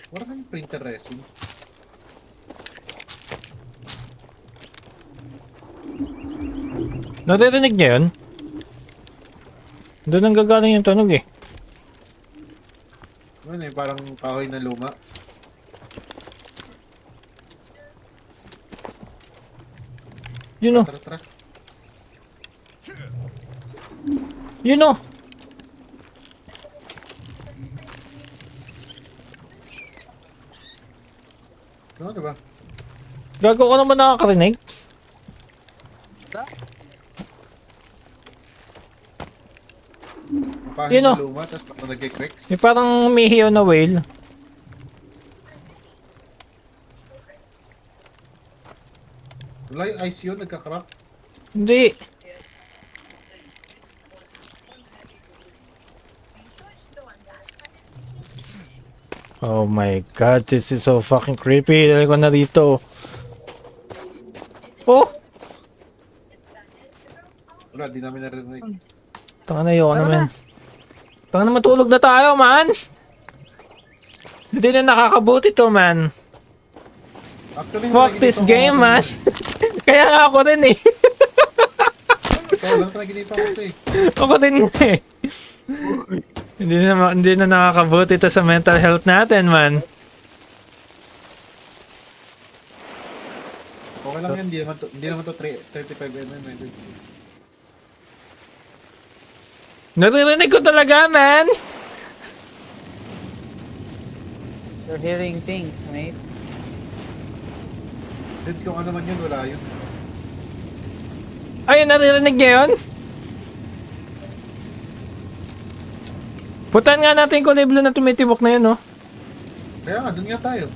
Wala kang printer resin. Naririnig niya yun? Doon ang gagaling yung tunog eh. Ano eh, parang kahoy na luma. Yun o. Tara. Yun o. Ano diba? Gago ko naman nakakarinig. Kahoy Yun na o. luma, tapos parang nagkikricks. May parang umihiyaw na whale. Wala yung ice yun, nagkakrap. Hindi. Oh my god, this is so fucking creepy. Dali ko na dito. Oh! Wala, di namin narinig. Tanga na yun naman. Tanga na matulog na tayo, man! Hindi na nakakabuti to, man. Actually, Fuck this game, man. Kaya nga ako rin eh. Ikaw lang naginipa ko ito eh. Ako din nga eh. Hindi na nakakabuti to sa mental health natin, man. Okay lang yan, hindi naman to 35mm. Naririnig ko talaga, man. You're hearing things, mate. Since kung ano man yun, wala yun. Ayun, naririnig niya yun? Putan nga natin yung kuliblo na tumitibok na yun, no? Kaya nga, dun nga tayo.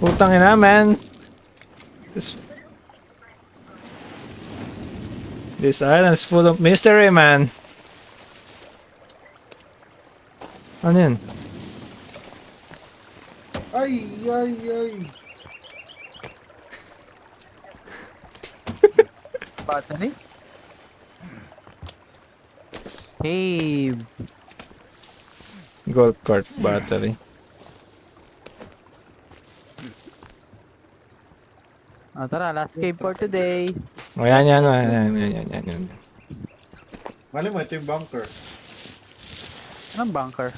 Putang ina, man. This island's full of mystery, man. Ano yun? Ay. Battery? Hey, Golf cart battery. tara, last cave for today. Ayan, yan. Mali mo, ito yung bunker. Anong bunker?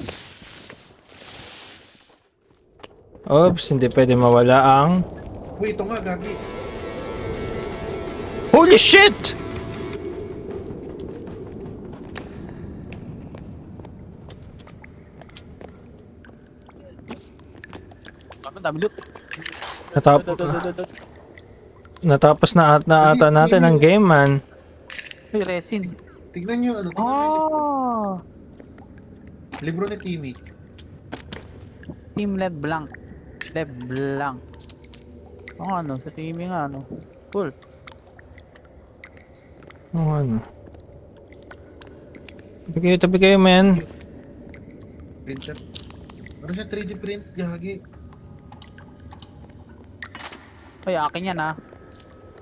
Oops, hindi pwede mawala ang... Uy, ito nga, gagi. Holy shit! Ang dami loot. Natapos na ata natin ang game, man. Ay, resin. Tignan nyo, ano, tignan nyo yung Oh! libro ni Timmy. Team LeBlanc. LeBlanc. Ang ano, sa team nga ano. Cool. Oh, ano. Tabi kayo, man. Printer. Ano siya, 3D print, gagi. Ay, akin yan ah.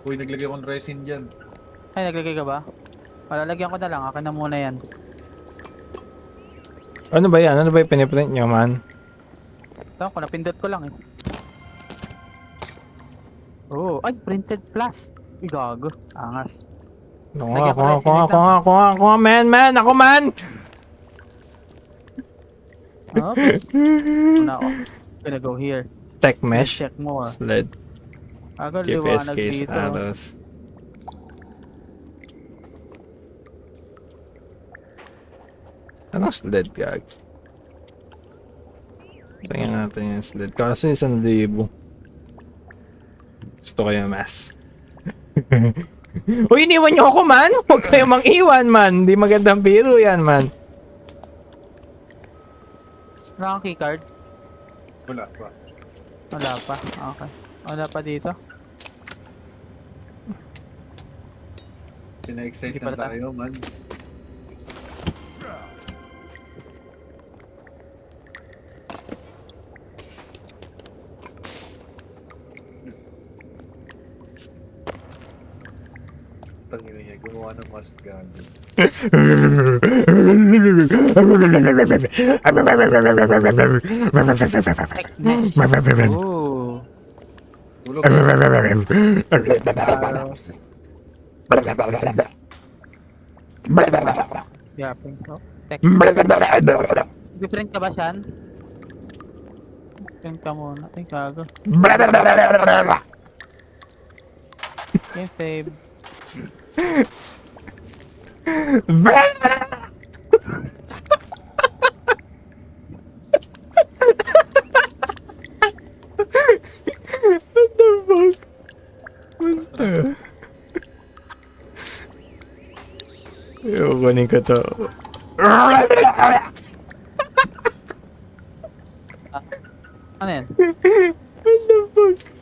Uy, naglagay akong resin dyan. Ay, naglagay ka ba? Palalagyan ko na lang. Akin na muna yan. Ano ba yan? Ano ba yung piniprint nyo, man? Ito ko, napindot ko lang eh. Oh, ay, printed plus. Ay, gago. Angas. Ako nga, man! Ako, man! Okay. Muna ako. Gonna go here. Tech mesh. Check mo ah. Sled. Agad GPS liwanag case, dito. arrows. Anong sled, gag? Tingnan natin yung sled. Kasi 1,000. Gusto ko yung mas. Uy, iniwan nyo ako, man! Huwag kayo mang-iwan, man! Hindi magandang biro yan, man. Wala kang keycard? Wala pa. Wala pa. Okay. Wala pa dito. Pina-excite Hindi pala na tayo, man. Tangina niya, gumawa ng mask gago. Tech mesh. Ooh. Tulog Yapin ko. Tech. Different ka ba siyan? Different ka muna. Ay, gago. Game save. What the fuck? What the? Kukunin ko to. Ano yan? What the fuck?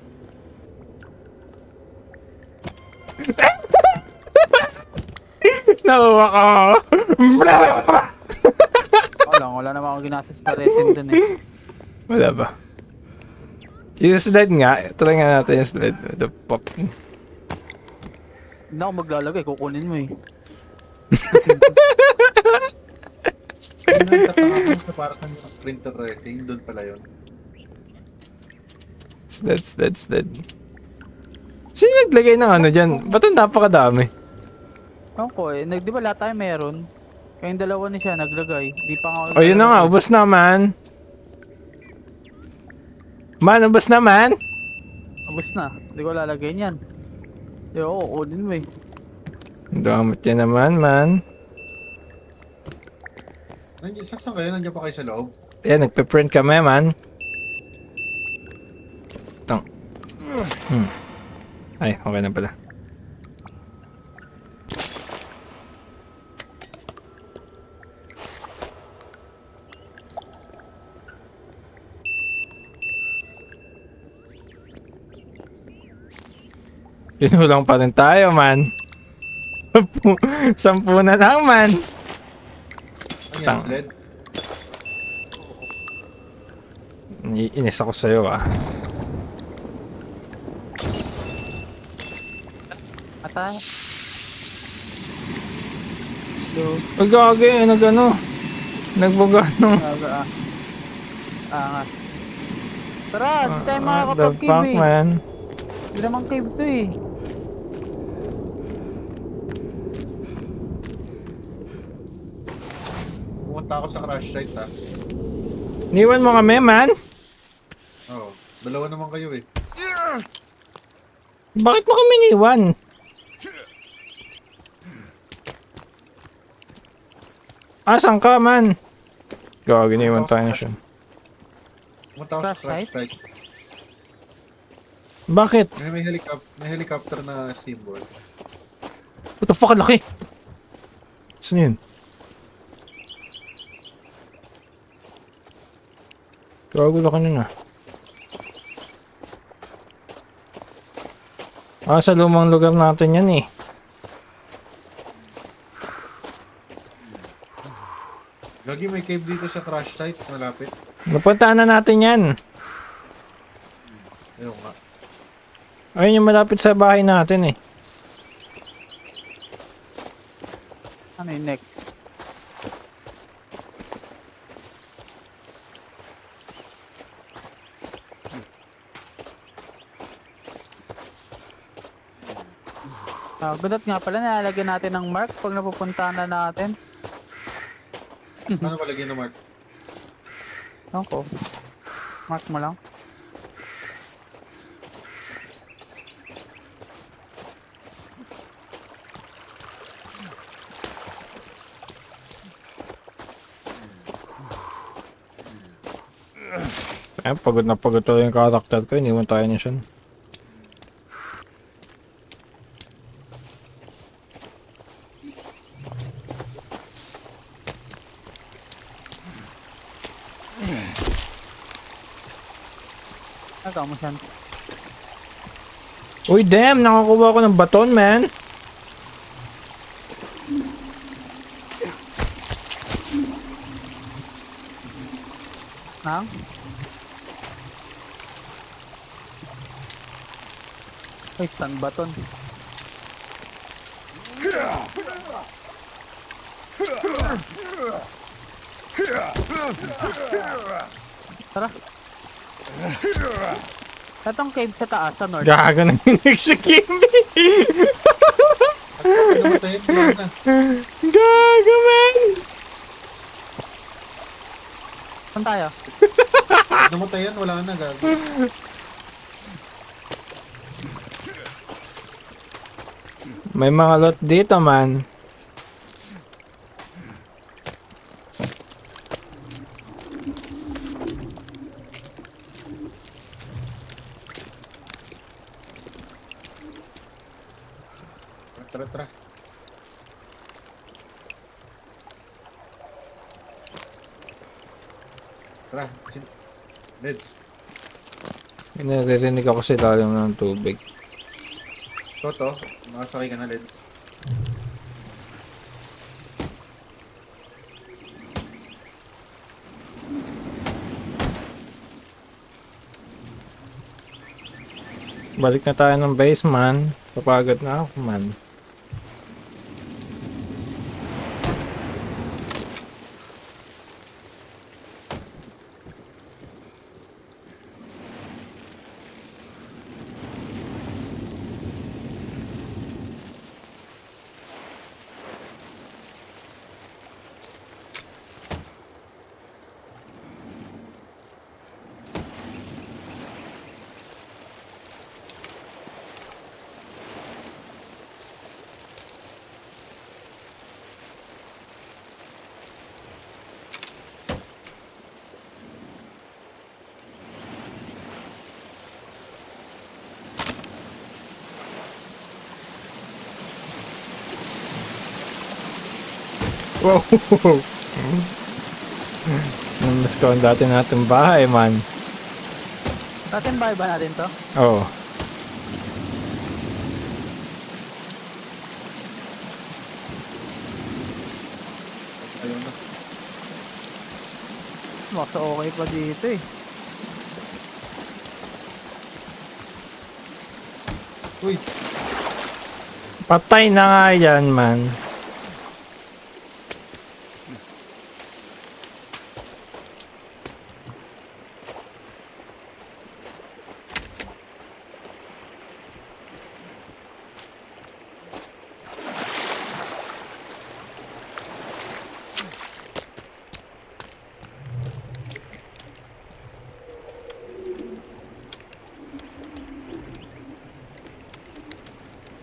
Nakuha ko! Wala naman ako ginastos na resin dun eh. Wala ba? Yung sled nga, try nga natin yung sled. What the fuck? Hindi ako maglalagay, kukunin mo eh. Nagtataka ko sa para kang printer resin, doon pala yun. Sled. Sino naglagay ng ano dyan? Ba't ang napakadami? Ewan ko eh, di ba lahat tayo meron? Kayong dalawa ni siya naglagay. Di pa nga ako O yun na nga, ubos na man. Man, ubos na man. Ubus na. Hindi ko lalagay niyan. Yo, kukunin mo eh. Damot yan naman, man. Nandiyan, saan kayo? Nandiyan pa kayo sa loob? Ayan, nagpe-print kami, man. Tang. Ay, okay na pala. Pinulang pa rin tayo, man. 10 na lang, man. Ano yan, Tang. sled? Iinis ako sa'yo, ah. Ata, Nagagay, nag-ano. Nagbaga nung... Angas. Tara, di tayo the makakapag-cave fuck, eh. man? Hindi naman cave to eh. Pumunta ako sa crash site ha. Niwan mo kami, man? Oo. Dalawa naman kayo eh. Bakit mo kami niwan? Asan ka, man? Gagi, niwan tayo na siya. Pumunta ako sa Crash crash site? site. Bakit? May helicopter na symbol. What the fuck, ang laki! Saan yun? Gago, laki nun ah. Sa lumang lugar natin yan eh. Gagi, may cave dito sa crash site. Malapit. Napuntaan na natin yan. Ayun nga. Ayun yung malapit sa bahay natin eh. Ano yung next? Gundot nga pala, nilalagyan natin ng mark pag napupuntahan na natin. Ano palagyan na Mark? Ako. Mark mo lang. Pagod na pagod to yung karakter ko. Iniwan tayo niya siya. Nagawa mo siyan. Uy, damn! Nakakuha ko ng baton, man! Nang? Ay, stun button. Tara. Itong cave sa taas, sa north. Gaga na yung next Kimby! Namatay, wala na. Gaga, man! Saan tayo? Namatay yan, wala na. Gagi. May mga lot dito, man. Tara, tara. Tara, Leds. Naririnig ako sa ilalim ng tubig. Toto, makasakay ka na, Leds. Balik na tayo ng base, man. Papagod na ako, man. Wow! Namiss ko ang dati natin bahay, man. Atin ba natin to? Oo. Ayun na. Baka okay pa dito eh. Uy, Patay na nga yan, man.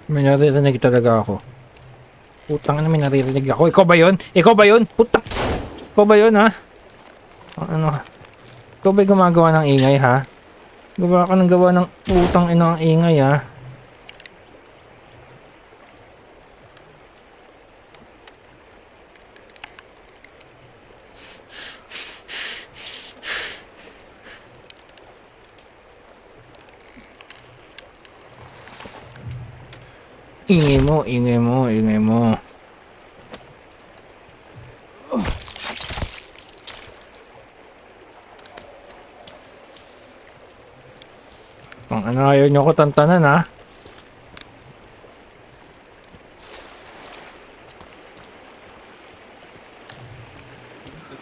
May naririnig talaga ako. Putang na, may naririnig ako. Ikaw ba yun? Ikaw ba yun? Putang! Ikaw ba yun, ha? Ano? Ikaw ba'y gumagawa ng ingay, ha? Gawa ka ng gawa ng putang ina ng ingay, ha? Ingay mo, ingay mo, ingay mo. Ang ano, ayaw nyo ko tantanan, ha?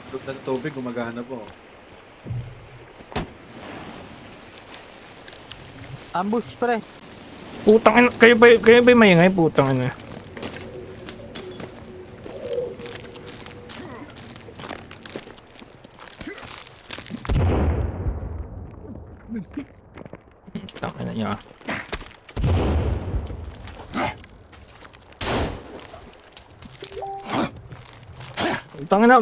Tugtog ng tubig, gumagana po. Ambush, pre. Putang ina, kayo ba maingay? Putang ina. Tangin na niya. Tangin na.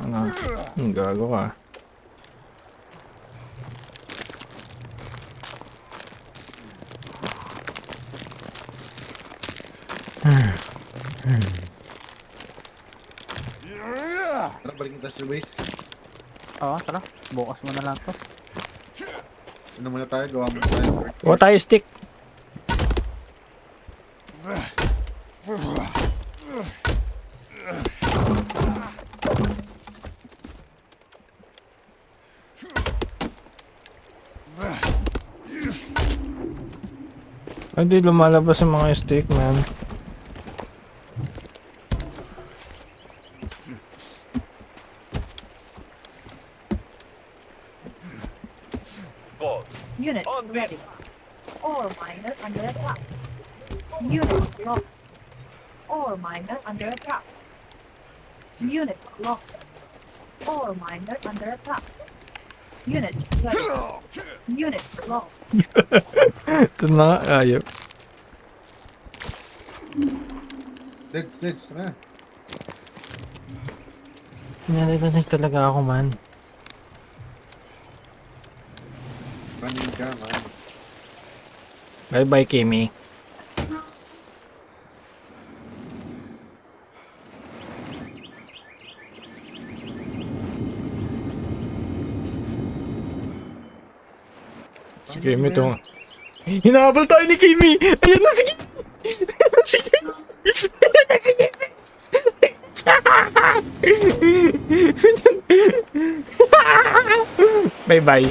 Ano? Gago ka. Tara, balik na tayo sa base. Oo, tara. Bukas mo na lang to. Ano muna tayo, gawa muna tayo. What tayo stick? Ay, di lumalabas yung mga stick, man. Unit ready. Ore miner under attack. Unit lost. Ore miner under attack. Unit lost. Ore miner under attack. Unit ready. Unit lost. Ito na nga, ayaw. Let's, na. Narinig talaga ako, man. Running ka, man. Bye-bye, Kimi. Si Kimi to. Hinahabol tayo ni Kimi! Ayan na si Kimi! Ayan na si Kimi! Ayan na si Kimi! Bye-bye.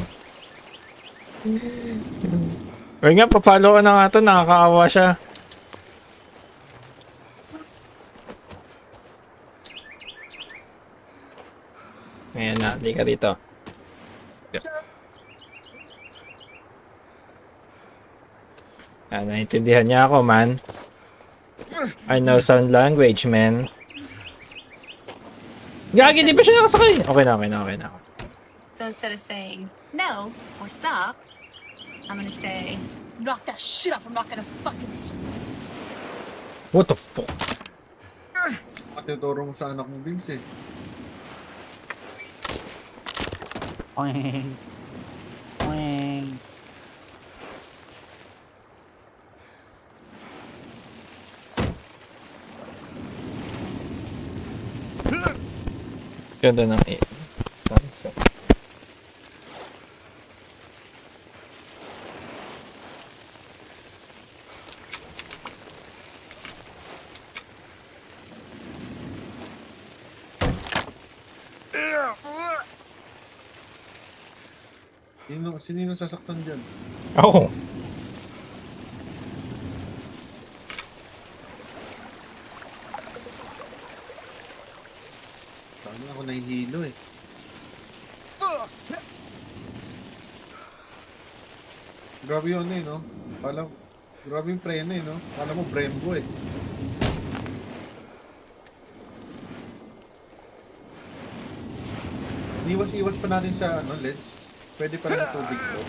Ay nga, pa-follow ka na nga to, nakakaawa siya. Ayan na, di ka dito. Naintindihan niya ako, man. I know sign language, man. Gagi, di pa siya nakasakay. Okay na. So instead of saying no or stop, I'm gonna say knock that shit off. I'm not gonna fucking. What the fuck? Matuturo mo sa anak mo, Vince, eh. Oing. Oing. Ganda ng sunset. Sino sasaktan dyan? Ako. Hindi ako nahihilo eh. Grabe yun eh, no? Grabe yung preno eh, no? Kala mo Brembo eh. Iwas-iwas pa natin sa ano, LEDs. Pwede pa rin sa tubig to.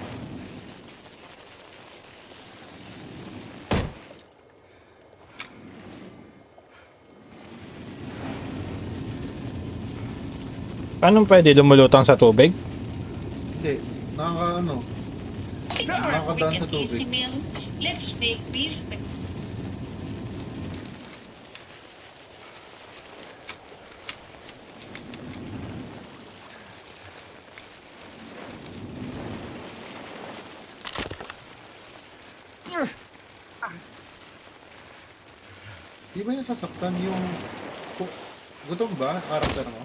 Paano pwede lumulutang sa tubig? Hindi, nakaka-ano. For a Nakakadaan quick sa and tubig. easy meal, let's make beef. Di ba yung sasaktan yung... Gutom ba? Karakter mo?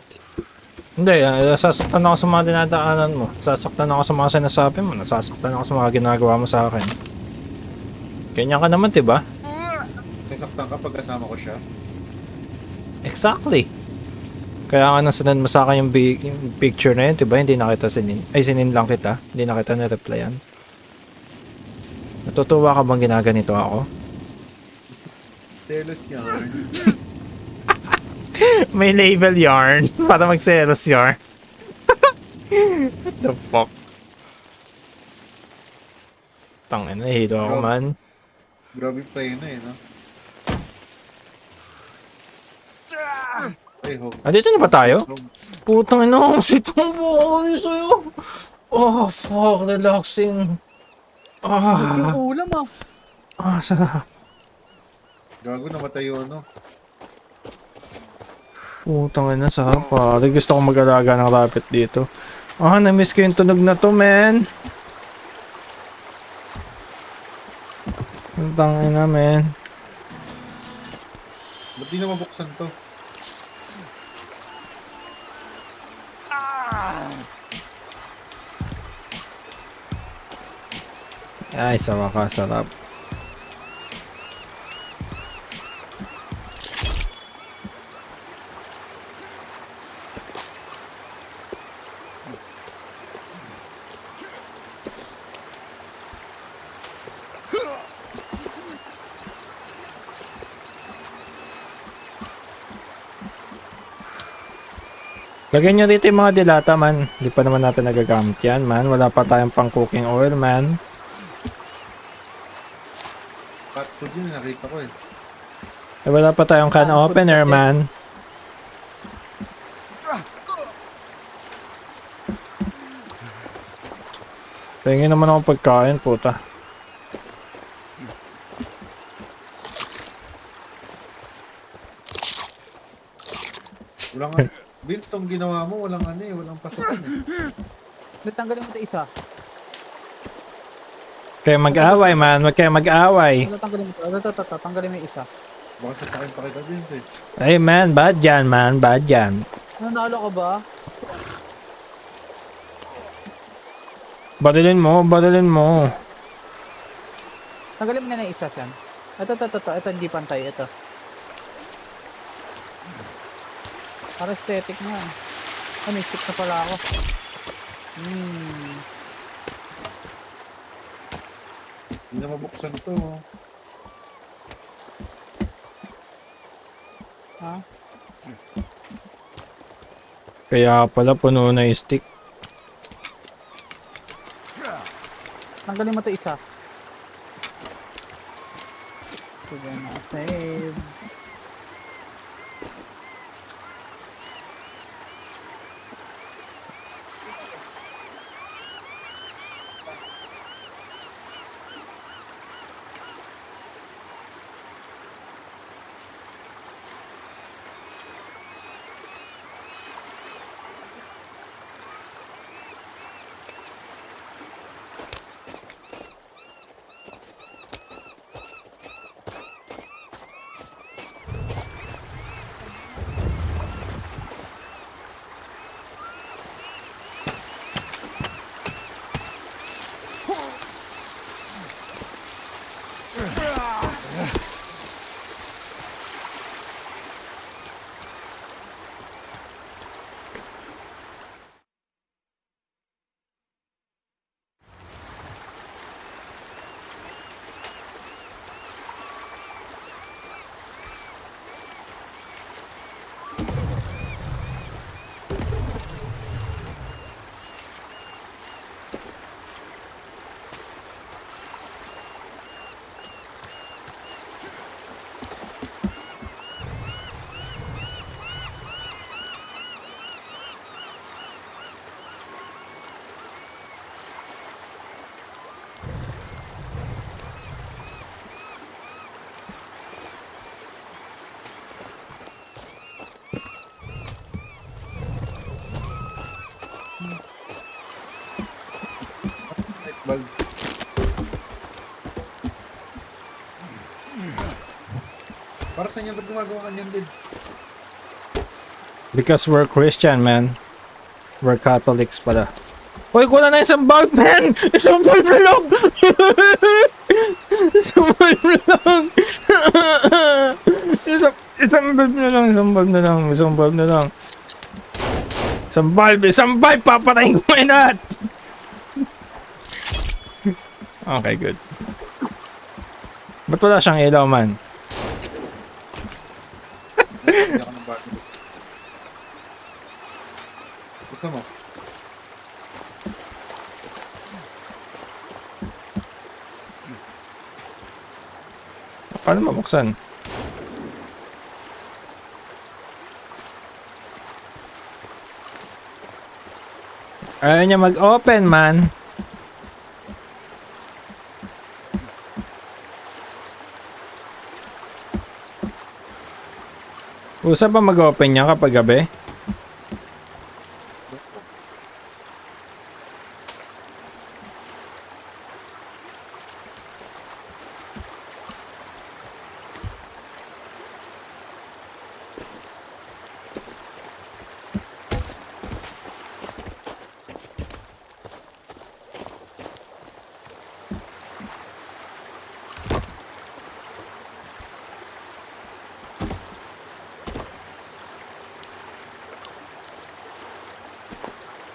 Hindi, nasasaktan ako sa mga dinadaanan mo. Nasasaktan ako sa mga sinasabi mo. Nasasaktan ako sa mga ginagawa mo sa akin. Ganyan ka naman, diba? Sasaktan ka pag kasama ko siya? Exactly. Kaya nga nang sinend mo sa akin yung picture na yun, diba? Hindi na kita sinin lang kita. Hindi na kita na-replyan. Natutuwa ka bang ginaganito ako? Selos yarn. May label yarn para magselos yarn. What the fuck? Tangina, hilo ako man. Grabe preno eh, no? Ay, ho. Dito na ba tayo? Putang ina, sitong buo sa'yo. Oh, fuck, relaxing. Yung Ah, ulam sarap. Gago, namatay yung ano. Putang ina, sarap pa. Gusto ko mag-alaga ng rabbit dito. Na-miss ko yung tunog na to, man. Putang ina, man. Ba't di na mabuksan to? Ay, sa wakas, sarap. Lagyan nyo dito yung mga dilata, man. Hindi pa naman natin nagagamit yan, man. Wala pa tayong pang cooking oil, man. Cat food yun, nakita ko eh. Wala pa tayong can opener, man. Tingin naman ako pagkain, puta. Walang Vince, tong ginawa mo, walang ano eh, walang pasukan eh. Natanggalin mo ito isa. Kaya mag-away, man. Huwag kayo mag-away. Tanggalin mo ito. Tanggalin mo yung isa. Baka sasakin pa kita, Vince eh. Ay, man. Bad yan, man. Bad yan. Nanalo ka ba? Barilin mo. Barilin mo. Tanggalin mo na yung isa siyan. Ito. Ito hindi pantay. Ito. Para aesthetic na. May stick na pala ako. Hindi na mabuksan to. Ha? Kaya pala puno na yung stick. Tanggalin mo ito isa. Sige na. Save. valve. Para saan yan ba't gumagawa ka niyan, Lids? Because we're Christian, man. We're Catholics pala. Hoy, kuha na isang bulb, man! Isang bulb na lang! Isang bulb na lang! Isang bulb na lang, isang bulb na lang, isang bulb na lang. Isang bulb! Papatayin ko kayo lahat! Okay, good. Ba't wala siyang ilaw, man? Hindi ako ng battery. Gusto mo? Paano mabuksan? Ayaw niya mag-open, man. Usap ba mag-open niya kapag gabi?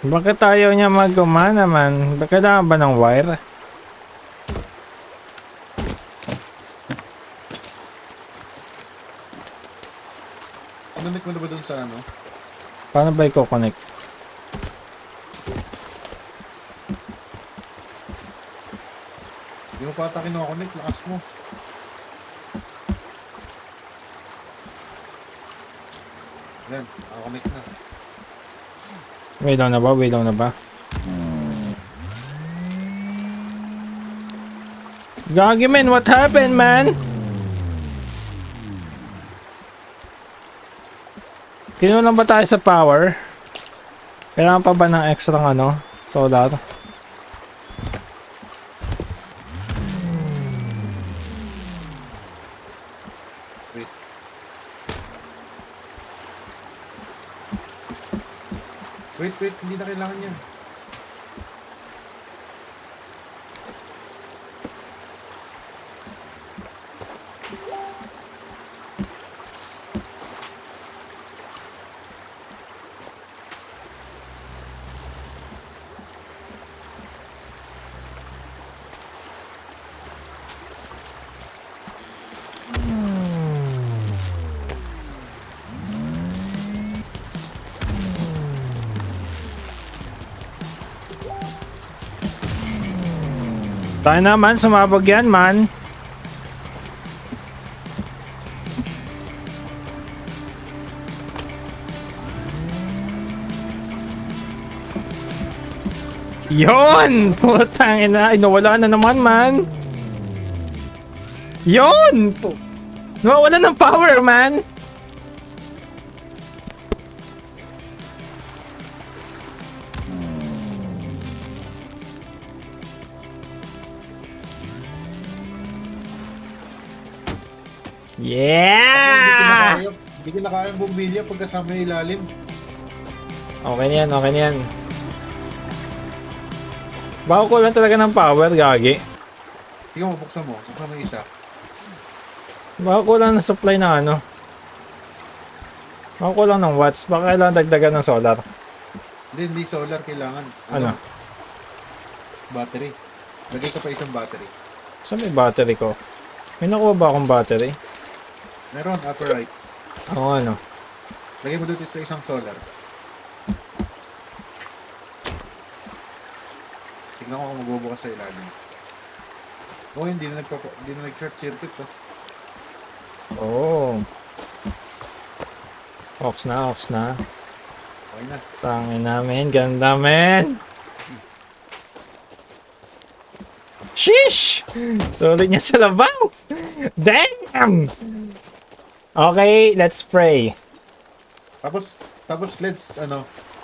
Bakit ayaw niya mag-umana, man? Kailangan ba ng wire? Connect mo na ba dun sa ano? Paano ba i-connect? Hindi mo pa ata kinoconnect, lakas mo. Yan, nakakonect na. Wait lang na ba? Wait lang na ba? Gagi, man, what happened, man? Kinulang ba tayo sa power? Kailangan pa ba ng extra ano? Solar? Wait. Wait, hindi na kailangan yan. Tayo naman, sumabog yan, man. Yon! Putang ina, nawala na naman, man. Yon! Nawala ng power, man. Yeah! Hindi ko na kaya yung bumbilya pagkasama yung ilalim. Okay na yan, okay na yan. Baka kulang talaga ng power, gagi. Sige mo, buksan mo. Buksan mo yung isa. Baka kulang ng supply ng ano. Baka kulang ng watts. Baka kailangan dagdagan ng solar. Hindi solar kailangan. Ano? Battery. Lagay ka pa isang battery. Saan may battery ko? May nakuha ba akong battery? Meron, upper right. Oo, ano. Lagay mo dito sa isang solar. Tignan ko kung magbubukas sa ilalim. Oo, hindi na nag-short circuit to. Oo. Ox na, ox na. Okay na. Tangin namin, ganda, men. Sheesh! Sulit niya sa labas. Damn! Okay, let's pray. Tapos let's,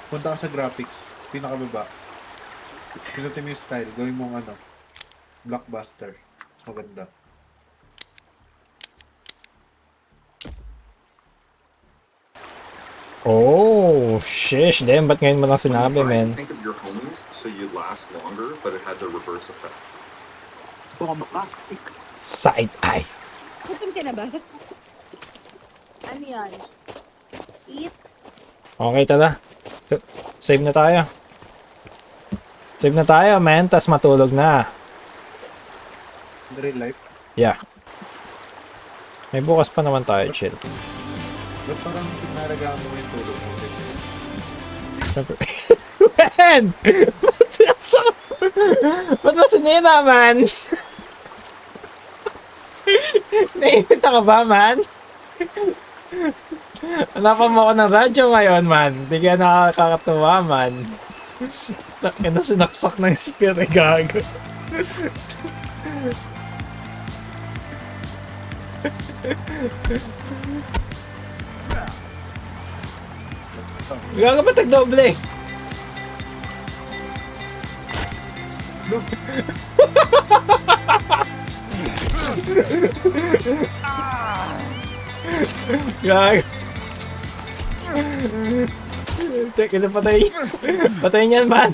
punta ka sa graphics. Pinakababa. Pinutin mo yung style. Gawin mong ano, blockbuster. Mas maganda. Oh, shish. Damn, ba't ngayon mo lang sinabi, Trying man? to think of your homies so you'd last longer, but it had the reverse effect. Bombastic. Side eye. Gutom ka na ba? Ano yan? Eat? Okay, tara. Save na tayo. Save na tayo, man. Tas matulog na. In real life. Yeah. May bukas pa naman tayo, chill. Ba't parang pinaragaan mo yung tulog mo? Man! Ba't mo sinira, man? Naiinita ka ba, man? Hanapan mo ako ng radyo ngayon, man. Hindi ka nakakatuwa, man. Takin na sinaksak ng spear, eh, gago. Gago ba tagdoble? Gago. Teka na patay. Patay niyan, man.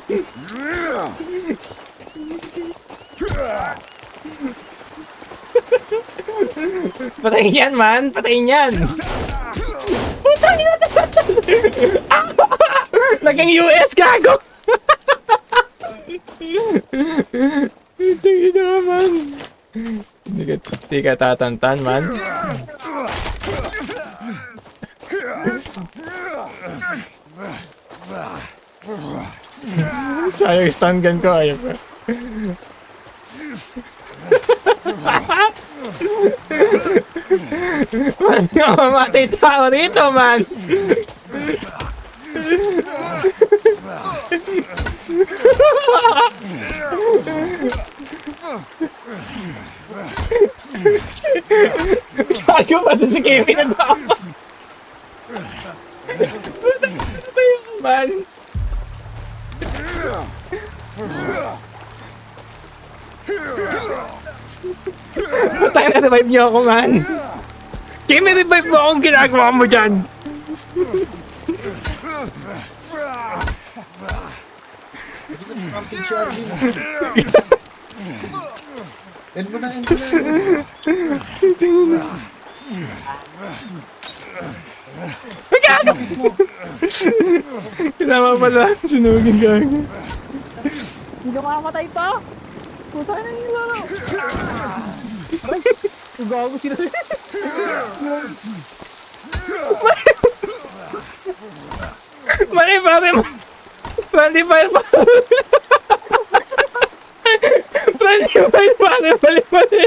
Patay niyan, man. Patay niyan. Putang ina. Naging US, gago. Putang ina, man. Hindi ka tatantan, man. Sayang stun gun ko, ayun pa. Man, mamatay tao rito, man. Gago pa si Kimi na dapat. Man. Tayo na, revive niyo ako, man. Kimi, revive mo akong ginagawa mo dyan. End mo na, end mo na. Kinama pala, sinugin gago. Hindi ka makamatay pa. Puta na yung laro. Aray, gago sila. Mali, pare mo. Mali, pare. Mali.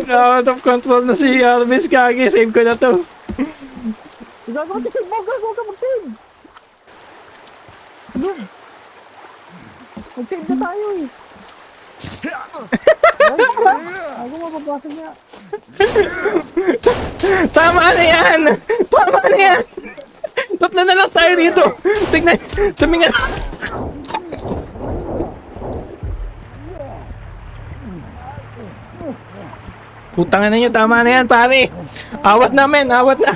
Out of control na si Arvis, kage. Save ko na to. Gago mag-save mo, gago ka mag-save. Ano? Mag-save na tayo eh. Ako mapapasok niya. Tama na yan! Tama na yan! Tatlo na lang tayo dito! Tignan! Tumingin! Putang na nyo, tama na yan, pare! Awat na, men! Awat na!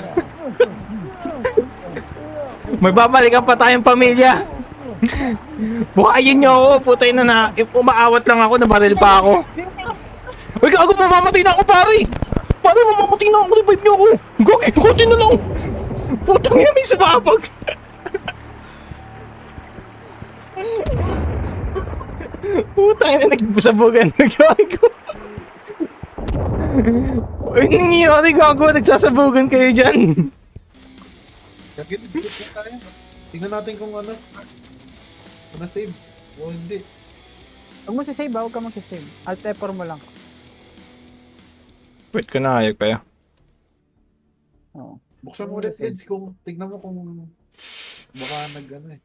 May babalikan pa tayong pamilya! Buhayin nyo ako! Putay na umaawat lang ako, nabaril pa ako! Uy, gago, mamamatay na ako, pare! Pare, mamamatay na ako, revive nyo ako! Gagi, konti na lang! Putang yan, may sababag! Putang na, nagsasabugan na gago! Uy, nangyayari, gago, nagsasabugan kayo dyan! Gagawin, skip na tayo. Tingnan natin kung ano. Kung na-save. O hindi. Huwag mo si-save ha, huwag ka mag-save. Alt F4 mo lang. Wait ko na, hayag kayo. Oo. Buksan mo ulit, Eds, kung tignan mo kung baka nag-ano eh.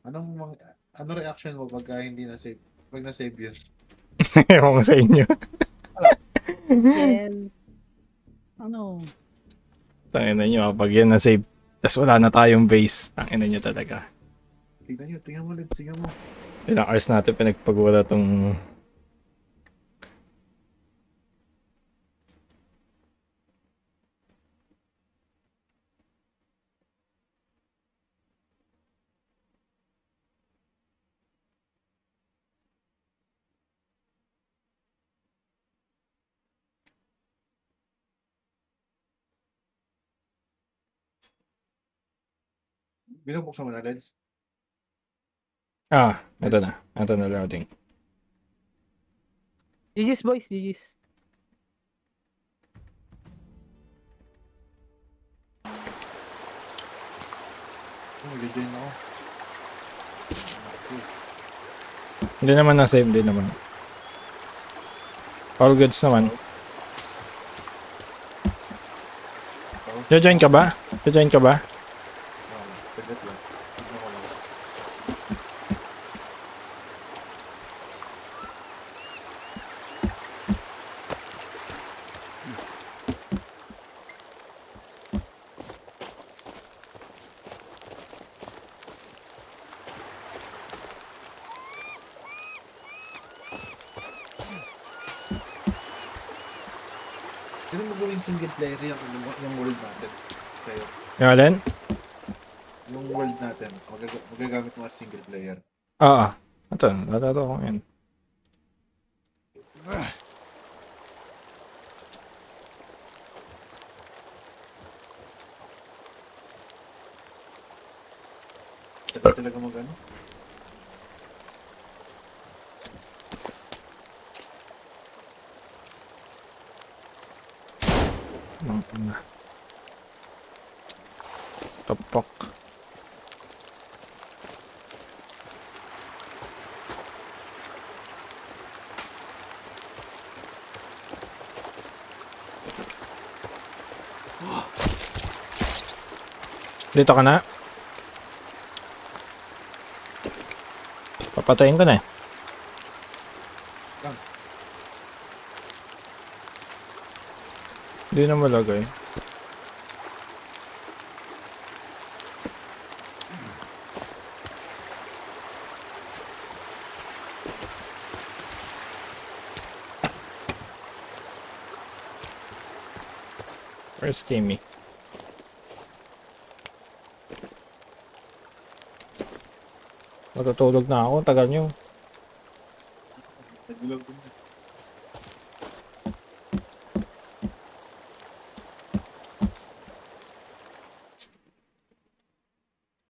Ano reaction mo pagka hindi na-save? Pag na-save yun? Ewan ko sa inyo. Well, ano? Tangin na nyo, pag yan na-save. Tas wala na tayong base. Tangina nyo talaga. Tingnan mo, Lids, tingnan mo. Ilang hours natin pinagpagwala tong... Binubuksan mo na, Lids. Ito na. Ito na loading. GG's boys, GG's. Mag-join ako. Hindi naman na-save din naman. All goods naman. Join ka ba? Join ka ba? Saglit lang. Tignan ko lang. Sino mo gawing single player yung world natin? Sa'yo. Yung alin? Yung world natin, magagamit mo as single player. Ito, lalaro ko yan. Ito talaga mag-ano? Ina. Tapak. Dito ka na? Papatayin ko na eh. Hindi na malagay. Where's Kimmy? Matutulog na ako, tagal nyo.